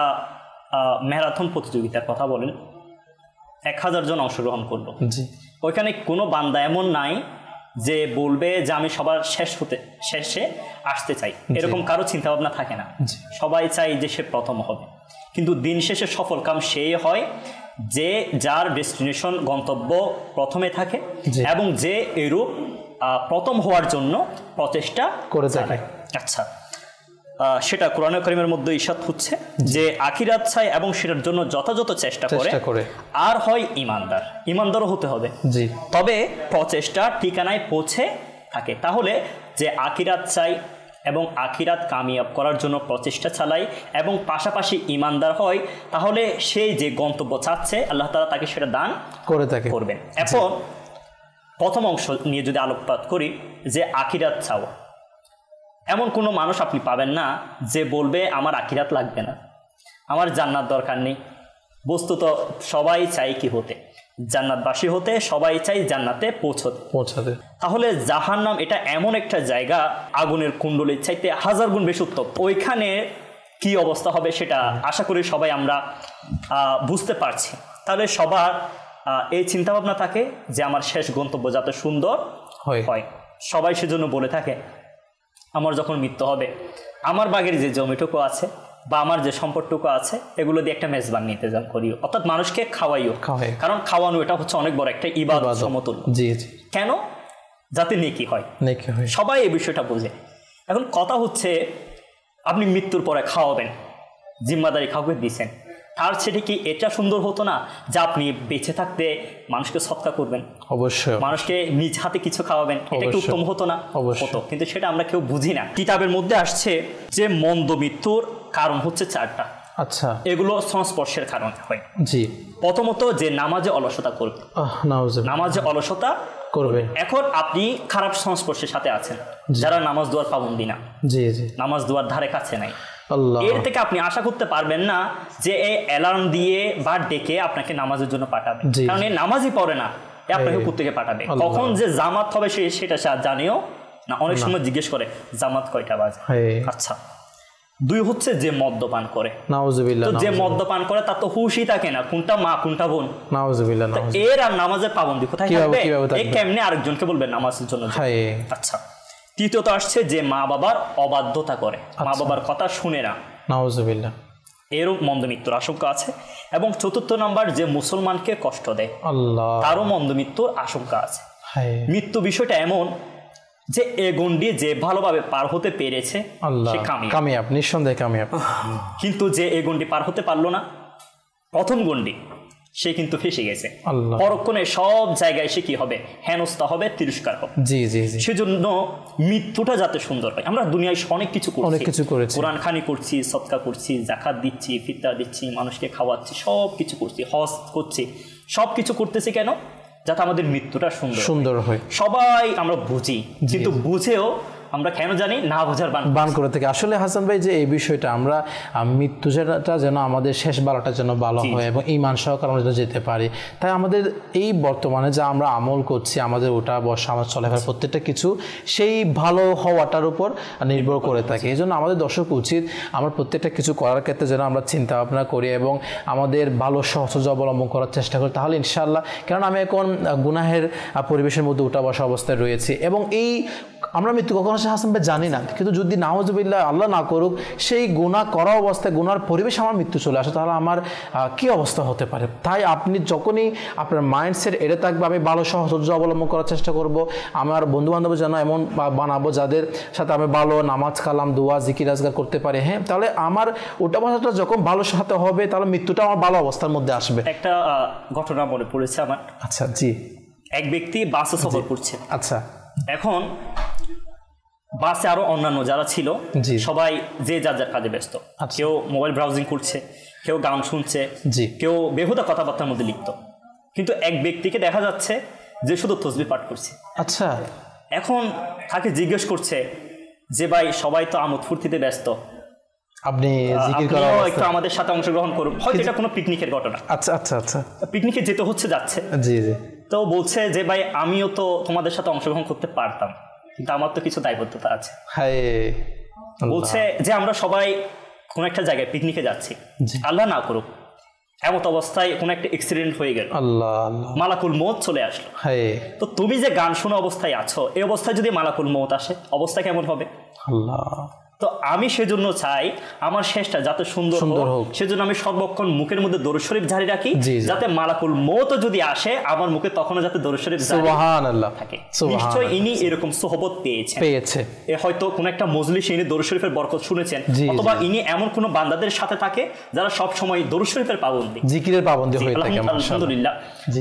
ম্যারাথন প্রতিযোগিতার কথা বলেন, 1000 জন অংশগ্রহণ করলো, ওইখানে কোনো বান্দা এমন নাই যে বলবে যে আমি সবার শেষে আসতে চাই, এরকম কারো চিন্তা ভাবনা থাকে না। সবাই চাই যে সে প্রথম হবে, কিন্তু দিন শেষে সফল কাম সেই হয় যে যার ডেস্টিনেশন, গন্তব্য প্রথমে থাকে এবং যে এরূপ প্রথম হওয়ার জন্য প্রচেষ্টা করে থাকে। আচ্ছা, সেটা কোরআন কারীমের মধ্যে ইরশাদ হচ্ছে যে আখিরাত চাই এবং সেটার জন্য যথাযথ চেষ্টা করে, আর হয় ইমানদারও হতে হবে, তবে প্রচেষ্টা ঠিকানায় পৌঁছে থাকে। তাহলে যে আখিরাত চাই এবং আখিরাত কামিয়াব করার জন্য প্রচেষ্টা চালায় এবং পাশাপাশি ইমানদার হয়, তাহলে সেই যে গন্তব্য চাচ্ছে আল্লাহ তাআলা তাকে সেটা দান করবেন। এখন প্রথম অংশ নিয়ে যদি আলোকপাত করি, যে আখিরাত চাওয়া, এমন কোনো মানুষ আপনি পাবেন না যে বলবে আমার আখিরাত লাগবে না, আমার জান্নাত দরকার নেই। বস্তুত সবাই চাই কি হতে? জান্নাতবাসী হতে, সবাই চাই জান্নাতে পৌঁছাতে। তাহলে জাহান্নাম এটা এমন একটা জায়গা, আগুনের কুণ্ডলীর চাইতে 1000 গুণ বেশি উত্তপ্ত। ওইখানে কি অবস্থা হবে সেটা আশা করি সবাই আমরা বুঝতে পারছি। তাহলে সবার এই চিন্তাভাবনা থাকে যে আমার শেষ গন্তব্য যাতে সুন্দর হয়। সবাই সেজন্য বলে থাকে আমার যখন মৃত্যু হবে, আমার বাগের যে জমিটুকু আছে বা আমার যে সম্পদটুকু আছে, এগুলো দিয়ে একটা মেজবান নিতে করিও, অর্থাৎ মানুষকে খাওয়াইও। কারণ খাওয়ানো এটা হচ্ছে অনেক বড় একটা ইবাদত সমতুল্য। কেন? যাতে নেকি হয়। নেকি হয়, সবাই এই বিষয়টা বোঝে। এখন কথা হচ্ছে আপনি মৃত্যুর পরে খাওয়াবেন, জিম্মাদারি কাউকে দিচ্ছেন, তার সেটা কি এটা সুন্দর হতো না যে আপনি বেঁচে থাকতে মানুষকে সৎকার করবেন, অবশ্যই মানুষকে নিজ হাতে কিছু খাওয়াবেন, এটা কি উত্তম হতো না? হতো, কিন্তু সেটা আমরা কেউ বুঝি না। কিতাবের মধ্যে আসছে যে মন্দ মৃত্যুর কারণ হচ্ছে 4টা। আচ্ছা, এগুলো সংস্পর্শের কারণে হয়। জি, প্রথমত যে নামাজে অলসতা করবে, নামাজে অলসতা করবে। এখন আপনি খারাপ সংস্পর্শের সাথে আছেন, যারা নামাজ দোয়ার পাবন্দি না, জি জি, নামাজ দোয়ার ধারে কাছে নাই, আল্লাহ, এর থেকে আপনি আশা করতে পারবেন না যে এই অ্যালার্ম দিয়ে বা ডেকে আপনাকে নামাজের জন্য পাঠাবে, কারণ এই নামাজই পড়ে না, আপনাকে কোত্থেকে পাঠাবে? কখন যে জামাত হবে সেটা জানেও না, অনেক সময় জিজ্ঞেস করে জামাত কয়টা বাজে। আচ্ছা, 2 হচ্ছে যে মদ্যপান করে, নাউজুবিল্লাহ, যে মদ্যপান করে তার তো হুশই থাকে না কোনটা মা কোনটা বোন, নাউজুবিল্লাহ, এর আর নামাজের পাবন্দি কোথায় থাকবে? এই কেমনে আরেকজনকে বলবে নামাজের জন্য? আচ্ছা, তৃতীয়ত আসছে যে মা বাবার অবাধ্যতা করে, মা বাবার কথা শুনে না, নাউজুবিল্লাহ, এরও মন্দ মৃত্যুর আশঙ্কা আছে। এবং 4র্থ নাম্বার যে মুসলমানকে কষ্ট দেয়, আল্লাহ, তারও মন্দ মৃত্যুর আশঙ্কা আছে। মৃত্যু বিষয়টা এমন যে এ গণ্ডি যে ভালোভাবে পার হতে পেরেছে সে কামিয়াব, নিঃসন্দেহে কামিয়াব। কিন্তু যে এ গণ্ডি পার হতে পারলো না, প্রথম গণ্ডি, সে কিন্তু ফেসে গেছে। পরক্ষণে সব জায়গায় সে কি হবে? হেনস্থা হবে, তিরস্কার হবে। জি জি জি। সেজন্য মৃত্যুটা যাতে সুন্দর হয়। আমরা দুনিয়ায় অনেক কিছু করেছি, কোরআন খানি করছি, সদকা করছি, যাকাত দিচ্ছি, ফিতরা দিচ্ছি, মানুষকে খাওয়াচ্ছি, সব কিছু করছি, হজ করছি, সব কিছু করতেছি কেন? যাতে আমাদের মৃত্যুটা সুন্দর হয়। সবাই আমরা বুঝি, কিন্তু বুঝেও আমরা কেন জানি না বোঝার বান করে থেকে। আসলে হাসান ভাই, যে এই বিষয়টা আমরা মৃত্যুটা যেন আমাদের শেষ বেলাটা যেন ভালো হয় এবং ঈমান সহকারে আমরা যেন যেতে পারি, তাই আমাদের এই বর্তমানে যা আমরা আমল করছি, আমাদের ওটা বসা, আমার চলাফেরা, প্রত্যেকটা কিছু সেই ভালো হওয়াটার উপর নির্ভর করে থাকে। এই জন্য আমাদের দর্শক উচিত আমরা প্রত্যেকটা কিছু করার ক্ষেত্রে যেন আমরা চিন্তা ভাবনা করি এবং আমাদের ভালো সহজ অবলম্বন করার চেষ্টা করি, তাহলে ইনশাআল্লাহ। কারণ আমি এখন গুনাহের পরিবেশের মধ্যে উঠা বসা অবস্থায় রয়েছি এবং এই আমরা মৃত্যু কখনো হাসান ভাই জানি না, কিন্তু যদি নাউজুবিল্লাহ আল্লাহ না করুক সেই গুনাহ করা অবস্থায়, গুনার পরিবেশ আমার মৃত্যু চলে আসে, তাহলে আমার কি অবস্থা হতে পারে? তাই আপনি যখনই আপনার মাইন্ডসেট এড়ে থাকবে, আমি ভালো সহজ অবলম্বন করার চেষ্টা করব, আমার বন্ধুবান্ধব যেন এমন বানাবো যাদের সাথে আমি ভালো নামাজ কালাম দোয়া জিকির আজগার করতে পারি। হ্যাঁ, তাহলে আমার ওটা বসাটা যখন ভালো সাথে হবে, তাহলে মৃত্যুটা আমার ভালো অবস্থার মধ্যে আসবে। একটা ঘটনা মনে পড়েছে আমার। আচ্ছা, জি। এক ব্যক্তি বাসে সফর করছে। আচ্ছা, এখন বাসে আরো অন্যান্য যারা ছিল সবাই যে যার যার কাজে ব্যস্ত, কেউ মোবাইল ব্রাউজিং করছে, কেউ গান শুনছে, কেউ বেহুদা কথাবার্তার মধ্যে লিপ্ত, কিন্তু এক ব্যক্তিকে দেখা যাচ্ছে যে শুধু তসবিহ পাঠ করছে। আচ্ছা, এখন তাকে জিজ্ঞেস করছে যে ভাই, সবাই তো আমোদ ফুর্তিতে ব্যস্ত, আপনি একটু আমাদের সাথে অংশগ্রহণ করুন। হয়তো এটা কোনো পিকনিকের ঘটনা। আচ্ছা আচ্ছা আচ্ছা, পিকনিকে যেতে হচ্ছে, যাচ্ছে। জি জি। তো বলছে যে ভাই, আমিও তো তোমাদের সাথে অংশগ্রহণ করতে পারতাম, কিন্তু আমার তো কিছু দায়বদ্ধতা আছে। বলছে যে আমরা সবাই কোন একটা জায়গায় পিকনিকে যাচ্ছি, আল্লাহ না করুক এমত অবস্থায় কোন একটা অ্যাক্সিডেন্ট হয়ে গেল, মালাকুল মউত চলে আসলো। তো তুমি যে গান শোনা অবস্থায় আছো, এই অবস্থায় যদি মালাকুল মউত আসে, অবস্থা কেমন হবে? আল্লাহ। তো আমি সেজন্য চাই আমার শেষটা যাতে সুন্দর হোক, সেজন্য আমি সর্বক্ষণ মুখের মধ্যে দরুদ শরীফ জারি রাখি, যাতে মালাকুল মউত যদি আসে আমার মুখে তখনও যাতে দরুদ শরীফ সুবহানাল্লাহ থাকে। নিশ্চয়ই ইনি এরকম সোহবত পেয়েছে, হয়তো কোন একটা মজলিসে ইনি দরুদ শরীফের বরকত শুনেছেন, অথবা ইনি এমন কোন বান্দাদের সাথে থাকে যারা সব সময় দরুদ শরীফের পাবন্দি, জিকিরের পাবন্দি হয়ে থাকে। আলহামদুলিল্লাহ।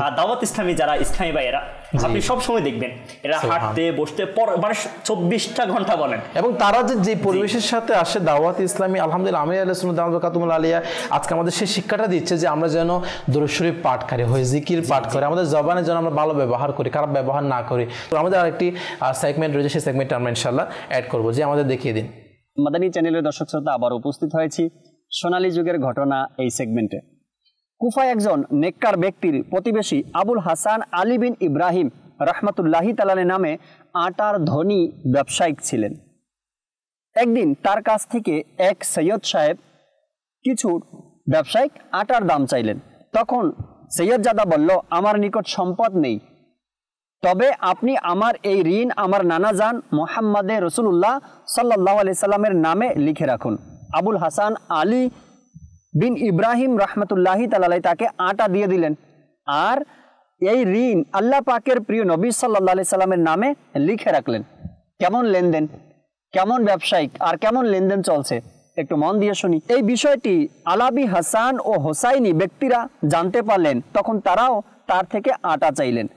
আর দাওয়াত ইসলামী যারা ইসলামী ভাইয়েরা, আপনি সব সময় দেখবেন এরা হাঁটতে বসতে মানে 24টা ঘন্টা বলেন, এবং তারা যে পরিবেশের সাথে আসে দাওয়াত ইসলামী, আলহামদুলিল্লাহ আমি আহলে সুন্নাত ওয়াল জামাত আলিয়া আজকে আমাদের সেই শিক্ষাটা দিচ্ছে যে আমরা যেন দরুদ শরীফ পাঠকারী হই, জিকির পাঠ করি, আমাদের জবানে যেন আমরা ভালো ব্যবহার করি, খারাপ ব্যবহার না করি। তো আমাদের আরেকটি সেগমেন্ট রয়েছে, সেই সেগমেন্টটা আমরা ইনশাআল্লাহ অ্যাড করবো, যে আমাদের দেখিয়ে দিন। মাদানী চ্যানেলের দর্শক শ্রোতা, আবার উপস্থিত হয়েছি সোনালী যুগের ঘটনা এই সেগমেন্টে। কুফায় একজন নেককার ব্যক্তির প্রতিবেশী আবুল হাসান আলী বিন ইব্রাহিম রহমতুল্লাহি তাআলা নামে আটার ধনী ব্যবসায়িক ছিলেন। একদিন তার কাছ থেকে এক সৈয়দ সাহেব কিছু ব্যবসায়িক আটার দাম চাইলেন। তখন সৈয়দজাদা বলল, আমার নিকট সম্পদ নেই, তবে আপনি আমার এই ঋণ আমার নানাজান মুহাম্মদে রাসূলুল্লাহ সাল্লাল্লাহু আলাইহি সাল্লামের নামে লিখে রাখুন। আবুল হাসান আলী বিন ইব্রাহিম রহমতুল্লাহি তাআলা তাকে আটা দিয়ে দিলেন, আর এই ঋণ আল্লাহ পাকের প্রিয় নবী সাল্লাল্লাহু আলাইহি সাল্লামের নামে লিখে রাখলেন। কেমন লেনদেন, কেমন ব্যবসায়িক আর কেমন লেনদেন চলছে একটু মন দিয়ে শুনি। এই বিষয়টি আলাবি হাসান ও হোসাইনি ব্যক্তিরা জানতে পারলেন, তখন তারাও তার থেকে আটা চাইলেন।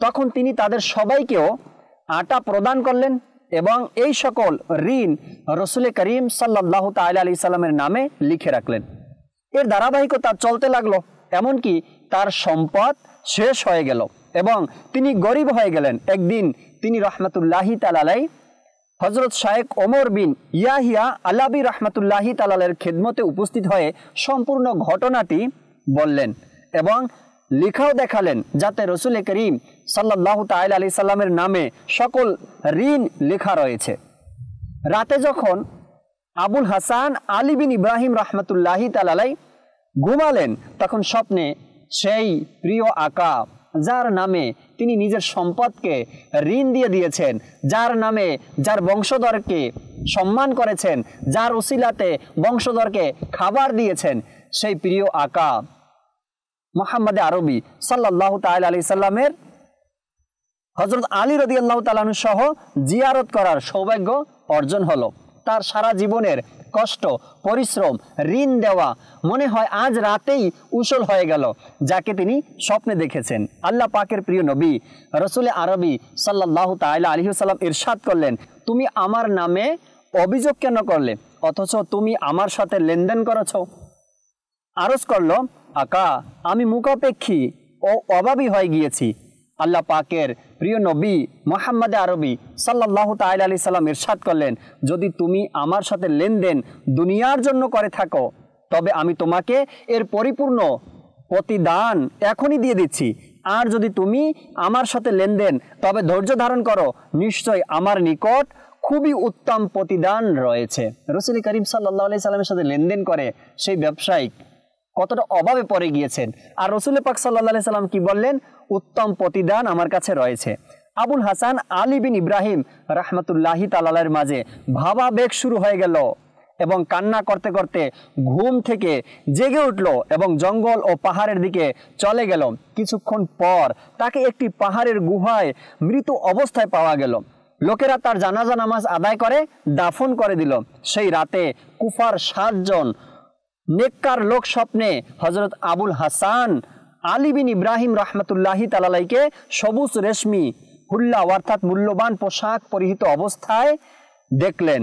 তখন তিনি তাদের সবাইকেও আটা প্রদান করলেন এবং এই সকল ঋণ রসুল করিম সাল্লাল্লাহু তাআলা আলাইহি সাল্লামের নামে লিখে রাখলেন। এর ধারাবাহিকতা চলতে লাগলো, এমনকি তার সম্পদ শেষ হয়ে গেল এবং তিনি গরিব হয়ে গেলেন। একদিন তিনি রহমতুল্লাহি তাআলা আলাইহি হযরত শায়েখ ওমর বিন ইয়াহিয়া আলাবি রহমতুল্লাহি তাআলা আলাইহির খেদমতে উপস্থিত হয়ে সম্পূর্ণ ঘটনাটি বললেন এবং লিখাও দেখালেন, যাতে রসুল করিম সাল্লাল্লাহু তাআলা আলাইহি সাল্লামের নামে সকল ঋণ লেখা রয়েছে। রাতে যখন আবুল হাসান আলী বিন ইব্রাহিম রহমতুল্লাহি তাআলা আলাইহি ঘুমালেন, তখন স্বপ্নে সেই প্রিয় আকা, যার নামে তিনি নিজের সম্পদকে ঋণ দিয়ে দিয়েছেন, যার নামে যার বংশধরকে সম্মান করেছেন, যার উসিলাতে বংশধরকে খাবার দিয়েছেন, সেই প্রিয় আকা মুহাম্মদ আরবি সাল্লাল্লাহু তাআলা আলাইহি সাল্লামের হযরত আলী রাদিয়াল্লাহু তাআলা আনহু সহ জিয়ারত করার সৌভাগ্য অর্জন হলো। তার সারা জীবনের কষ্ট, পরিশ্রম, ঋণ দেওয়া মনে হয় আজ রাতেই উসল হয়ে গেল, যাকে তিনি স্বপ্নে দেখেছেন। আল্লাহ পাকের প্রিয় নবী রসুল আরবি সাল্লাল্লাহু তাআলা আলাইহি ওয়াসাল্লাম ইরশাদ করলেন, তুমি আমার নামে অভিযোগ কেন করলে, অথচ তুমি আমার সাথে লেনদেন করেছ? আরজ করলো, আকা, আমি মুখাপেক্ষী ও অভাবী হয়ে গিয়েছি। আল্লাহ পাকের প্রিয় নবী মুহাম্মদ আরবি সাল্লাল্লাহু তাআলা আলাইহি সাল্লাম ইরশাদ করলেন, যদি তুমি আমার সাথে লেনদেন দুনিয়ার জন্য করে থাকো, তবে আমি তোমাকে এর পরিপূর্ণ প্রতিদান এখনই দিয়ে দিচ্ছি। আর যদি তুমি আমার সাথে লেনদেন তবে ধৈর্য ধারণ করো, নিশ্চয় আমার নিকট খুবই উত্তম প্রতিদান রয়েছে। রাসূল করিম সাল্লাল্লাহু আলাইহি সাল্লামের সাথে লেনদেন করে সেই ব্যবসায়িক কতটা অভাবে পড়ে গিয়েছেন, আর রাসূল পাক সাল্লাল্লাহু আলাইহি সাল্লাম কি বললেন? উত্তম প্রতিদান আমার কাছে রয়েছে। আবুল হাসান আলী বিন ইব্রাহিম রহমতুল্লাহি তাআলা আলাইহির মাঝে ভাবাবেগ শুরু হয়ে গেল এবং কান্না করতে করতে ঘুম থেকে জেগে উঠল এবং জঙ্গল ও পাহাড়ের দিকে চলে গেল। কিছুক্ষণ পর তাকে একটি পাহাড়ের গুহায় মৃত অবস্থায় পাওয়া গেল। লোকেরা তার জানাজা নামাজ আদায় করে দাফন করে দিল। সেই রাতে কুফার 7 জন নেককার লোক স্বপ্নে হযরত আবুল হাসান আলী বিন ইব্রাহিম রহমতুল্লাহি তাআলা আলাইহিকে সবুজ রেশমি হুল্লা অর্থাৎ মূল্যবান পোশাক পরিহিত অবস্থায় দেখলেন।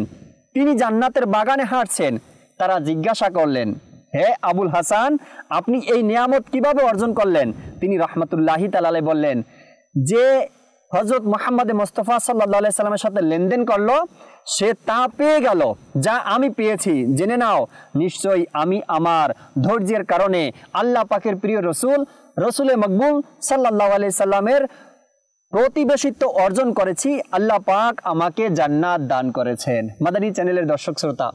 তিনি জান্নাতের বাগানে হাঁটছেন। তারা জিজ্ঞাসা করলেন, হে আবুল হাসান, আপনি এই নিয়ামত কিভাবে অর্জন করলেন? তিনি রহমতুল্লাহি তাআলা আলাইহি বললেন, যে হযরত মুহাম্মদ মুস্তাফা সাল্লাল্লাহু আলাইহি সাল্লামের সাথে লেনদেন করলো, সে তা পেয়ে গেল যা আমি পেয়েছি। জেনে নাও, নিশ্চয়ই আমি আমার ধৈর্যের কারণে আল্লাহ পাকের প্রিয় রসুলে মকবুল সাল্লাল্লাহু আলাইহি সাল্লামের প্রতিবেশিত্ব অর্জন করেছি। আল্লাহ পাক আমাকে জান্নাত দান করেছেন। মাদানী চ্যানেলের দর্শক শ্রোতা,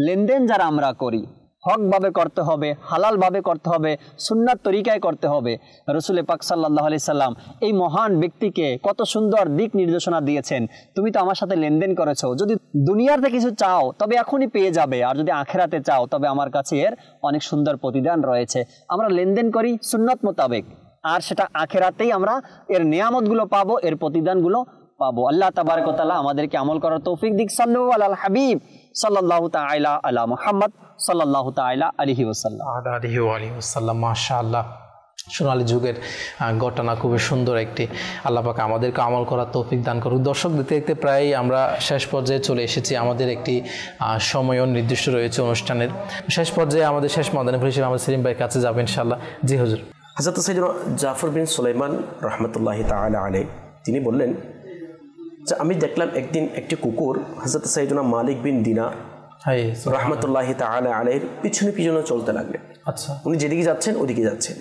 লেনদেন যারা আমরা করি, হকভাবে করতে হবে, হালালভাবে করতে হবে, সুন্নাত তরিকায় করতে হবে। রসুল পাক সাল্লাল্লাহু আলাইহি সাল্লাম এই মহান ব্যক্তিকে কত সুন্দর দিক নির্দেশনা দিয়েছেন। তুমি তো আমার সাথে লেনদেন করেছো, যদি দুনিয়াতে কিছু চাও তবে এখনই পেয়ে যাবে, আর যদি আখিরাতে চাও তবে আমার কাছে এর অনেক সুন্দর প্রতিদান রয়েছে। আমরা লেনদেন করি সুন্নাত মোতাবেক, আর সেটা আখিরাতেই আমরা এর নিয়ামতগুলো পাবো, এর প্রতিদানগুলো পাবো। আল্লাহ তাবারক ওয়া তাআলা আমাদেরকে আমল করার তৌফিক দিক। সাল্লাল্লাহু আলাল হাবিব সাল্লাল্লাহু তাআলা আলা মুহাম্মদ সাল্লাল্লাহু তাআলা আলাইহি ওয়াসাল্লাম। মাশাআল্লাহ, সোনালী যুগের ঘটনা খুবই সুন্দর একটি। আল্লাহ পাক আমাদেরকে আমল করার তৌফিক দান করুক। দর্শক, দেখতে দেখতে প্রায় আমরা শেষ পর্যায়ে চলে এসেছি। আমাদের একটি সময়ও নির্দিষ্ট রয়েছে অনুষ্ঠানের। শেষ পর্যায়ে আমাদের শেষ মাদানী হিসেবে আমাদের সেলিম ভাইয়ের কাছে যাবেন ইনশাআল্লাহ। জি হুজুর। হযরত সাইয়েদনা জাফর বিন সুলাইমান রহমতুল্লাহি তাআলা আলাইহি তিনি বললেন যে আমি দেখলাম একদিন একটি কুকুর হযরত সাইয়েদনা মালিক বিন দিনার রহমতুল্লাহি তাআলা আলাইহির পিছনে পিছনে চলতে লাগলেন। আচ্ছা, উনি যেদিকে যাচ্ছেন ওদিকে যাচ্ছেন।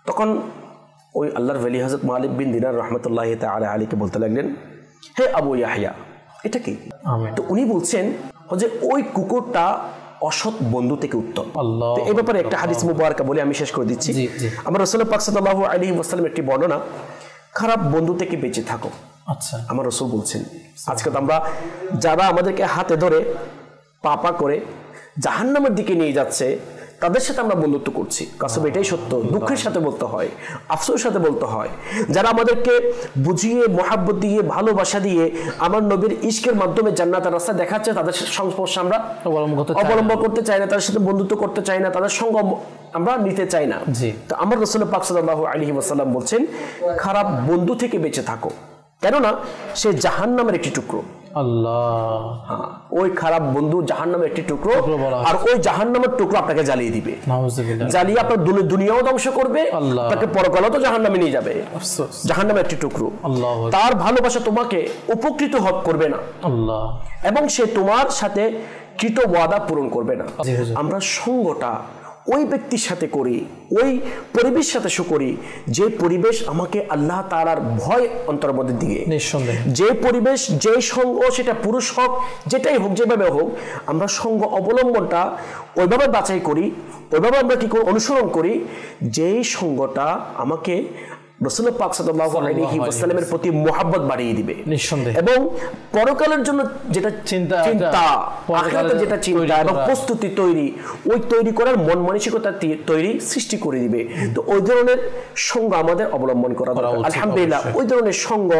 তখন ওই আল্লাহর ওলি হযরত মালিক বিন দিনার রহমতুল্লাহি তাআলা আলাইহিকে বলতে লাগলেন, হে আবু ইয়াহইয়া, এটা কি? তো উনি বলছেন যে ওই কুকুরটা অসৎ বন্ধু থেকে উত্তম। তো এই ব্যাপারে একটা হাদিস মুবারকা বলে আমি শেষ করে দিচ্ছি। আমার রাসূল পাক সাল্লাল্লাহু আলাইহি ওয়াসাল্লাম একটি বর্ণনা, খারাপ বন্ধু থেকে বেঁচে থাকো। আচ্ছা, আমার রাসূল বলছেন আজকে তো আমরা যারা আমাদেরকে হাতে ধরে পাপা করে জাহান্নামের দিকে নিয়ে যাচ্ছে, তাদের সাথে আমরা বন্ধুত্ব করছি। কাসম এটাই সত্য, দুঃখের সাথে বলতে হয়, আফসোসের সাথে বলতে হয়। যারা আমাদেরকে বুঝিয়ে মহাব্বত দিয়ে ভালোবাসা দিয়ে আমার নবীর ইশকের মাধ্যমে জান্নাতের রাস্তা দেখাচ্ছে, তাদের সংস্পর্শে আমরা অবলম্বন করতে চাই না, তাদের সাথে বন্ধুত্ব করতে চাই না, তাদের সঙ্গ আমরা নিতে চাই না। তো আমার রাসূল পাক সাল্লাল্লাহু আলাইহি ওয়াসাল্লাম বলছেন, খারাপ বন্ধু থেকে বেঁচে থাকো, কেননা সে জাহান্নামের একটি টুকরো। আল্লাহ, ওই খারাপ বন্ধু জাহান্নামের একটি টুকরো, আর ওই জাহান্নামের টুকরো আপনাকে জ্বালিয়ে দিবে, জ্বালিয়ে আপনার দুনিয়াও ধ্বংস করবে, আপনাকে পরকালও তো জাহান্নামে নিয়ে যাবে। জাহান্নামের একটি টুকরো, তার ভালোবাসা তোমাকে উপকৃত করবে না, এবং সে তোমার সাথে কৃত ওয়াদা পূরণ করবে না। আমরা সঙ্গটা ওই ব্যক্তির সাথে করি, ওই পরিবেশ সাথে করি যে পরিবেশ আমাকে আল্লাহ তাআলার ভয় অন্তরের মধ্যে দিয়ে, যে পরিবেশ, যে সঙ্গ, সেটা পুরুষ হোক, যেটাই হোক, যেভাবে হোক, আমরা সঙ্গ অবলম্বনটা ওইভাবে বাছাই করি, ওইভাবে আমরা কি অনুসরণ করি যেই সঙ্গটা আমাকে রাসূল পাক সাল্লাল্লাহু আলাইহি ওয়াসাল্লামের প্রতি মুহাব্বত বাড়িয়ে দিবে, এবং পরকালের জন্য যেটা চিন্তা, আখিরাতের যেটা চিন্তা এবং প্রস্তুতি তৈরি, ওই তৈরি করার মন মানসিকতা তৈরি সৃষ্টি করে দিবে। তো ওই ধরনের সঙ্গ আমাদের অবলম্বন করা দরকার। আলহামদুলিল্লাহ ওই ধরনের সঙ্গ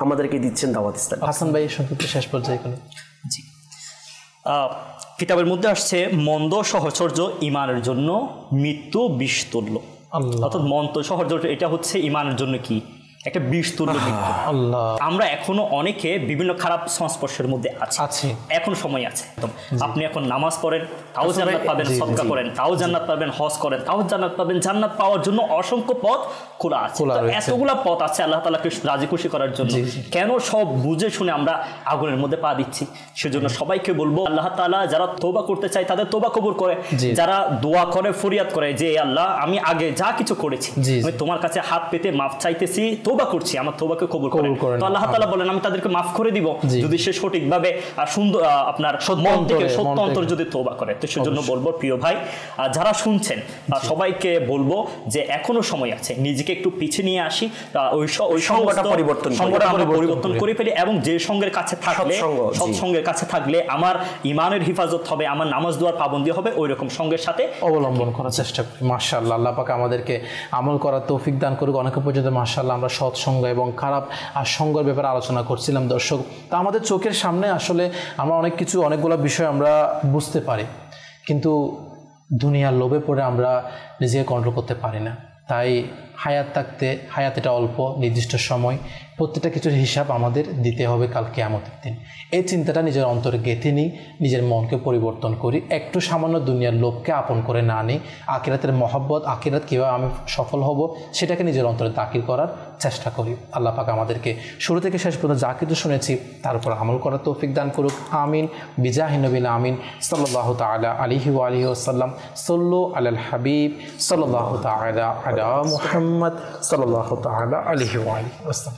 আমাদেরকে দিচ্ছেন দাওয়াত ইসলাম। হাসান ভাই সংক্ষিপ্ত শেষ পর্যায়ে কোনো জি, কিতাবের মধ্যে আসছে, মন্দ সহচর্য ইমানের জন্য মৃত্যু বিষতুল্য। অর্থাৎ মন্দ সহচর্য এটা হচ্ছে ইমানের জন্য কি একটা বিষতুল্য মৃত্যু। আমরা এখনো অনেকে বিভিন্ন খারাপ সংস্পর্শের মধ্যে আছি, এখন সময় আছে। আপনি এখন নামাজ পড়েন, তাও জান্নাত পাবেন, সদকা করেন, তাও জান্নাত পাবেন, হজ করেন, তাও জান্নাত পাবেন। জান্নাত পাওয়ার জন্য অসংখ্য পথ খোলা আছে, এতগুলা পথ আছে আল্লাহ তাআলাকে রাজি খুশি করার জন্য। কেন সব বুঝে শুনে আমরা আগুনের মধ্যে পা দিচ্ছি? সেজন্য সবাইকে বলবো, আল্লাহ তাআলা যারা তওবা করতে চায় তাদের তওবা কবুল করে, যারা দোয়া করে, ফরিয়াদ করে যে আল্লাহ আমি আগে যা কিছু করেছি আমি তোমার কাছে হাত পেতে মাফ চাইতেছি, তওবা করছি, আমার তওবাকে কবুল করেন। তো আল্লাহ তাআলা বলেন আমি তাদেরকে মাফ করে দিব যদি সে সঠিকভাবে আর সুন্দর আপনার মন থেকে সত্য অন্তর যদি তওবা করে। তো সেজন্য বলবো প্রিয় ভাই, যারা শুনছেন সবাইকে বলবো যে এখনো সময় আছে, নিজেকে একটু পিছিয়ে নিয়ে আসি, ওই সংগঠনটা পরিবর্তন করে ফেলি, এবং যে সঙ্গের কাছে থাকলে, সৎসঙ্গের কাছে থাকলে আমার ইমানের হিফাজত হবে, আমার নামাজ দোয়ার পাবন্দি হবে, ওই রকম সঙ্গের সাথে অবলম্বন করার চেষ্টা করি। মাশাআল্লাহ, আল্লাহ পাক আমাদেরকে আমল করার তৌফিক দান করুক। অনেক পর্যন্ত মাশাআল্লাহ আমরা সৎসঙ্গ এবং খারাপ সঙ্গের ব্যাপারে আলোচনা করছিলাম দর্শক। তা আমাদের চোখের সামনে আসলে আমরা অনেকগুলো বিষয় আমরা বুঝতে পারি, কিন্তু দুনিয়ার লোভে পড়ে আমরা নিজেকে কন্ট্রোল করতে পারি না। তাই হায়াত থাকতে, হায়াত এটা অল্প, নির্দিষ্ট সময়, প্রত্যেকটা কিছুর হিসাব আমাদের দিতে হবে কাল কিয়ামতের দিন। এই চিন্তাটা নিজের অন্তরে গেঁথে নিই, নিজের মনকে পরিবর্তন করি, একটু সামান্য দুনিয়ার লোভকে আপন করে না নিই, আখিরাতের মহব্বত, আখিরাত কীভাবে আমি সফল হব সেটাকে নিজের অন্তরে দাখিল করার চেষ্টা করি। আল্লাহ পাক আমাদেরকে শুরু থেকে শেষ পর্যন্ত যা কিছু শুনেছি তার উপর আমল করার তৌফিক দান করুক। আমিন বিজাহি নবিল আমিন সাল্লাল্লাহু তাআলা আলাইহি ওয়া আলিহি ওয়াসাল্লাম। সাল্লু আলাল হাবিব সাল্লাল্লাহু তাআলা আলা মুহাম্মদ সাল্লাল্লাহু তাআলা আলাইহি ওয়া আলিহি ওয়াসাল্লাম।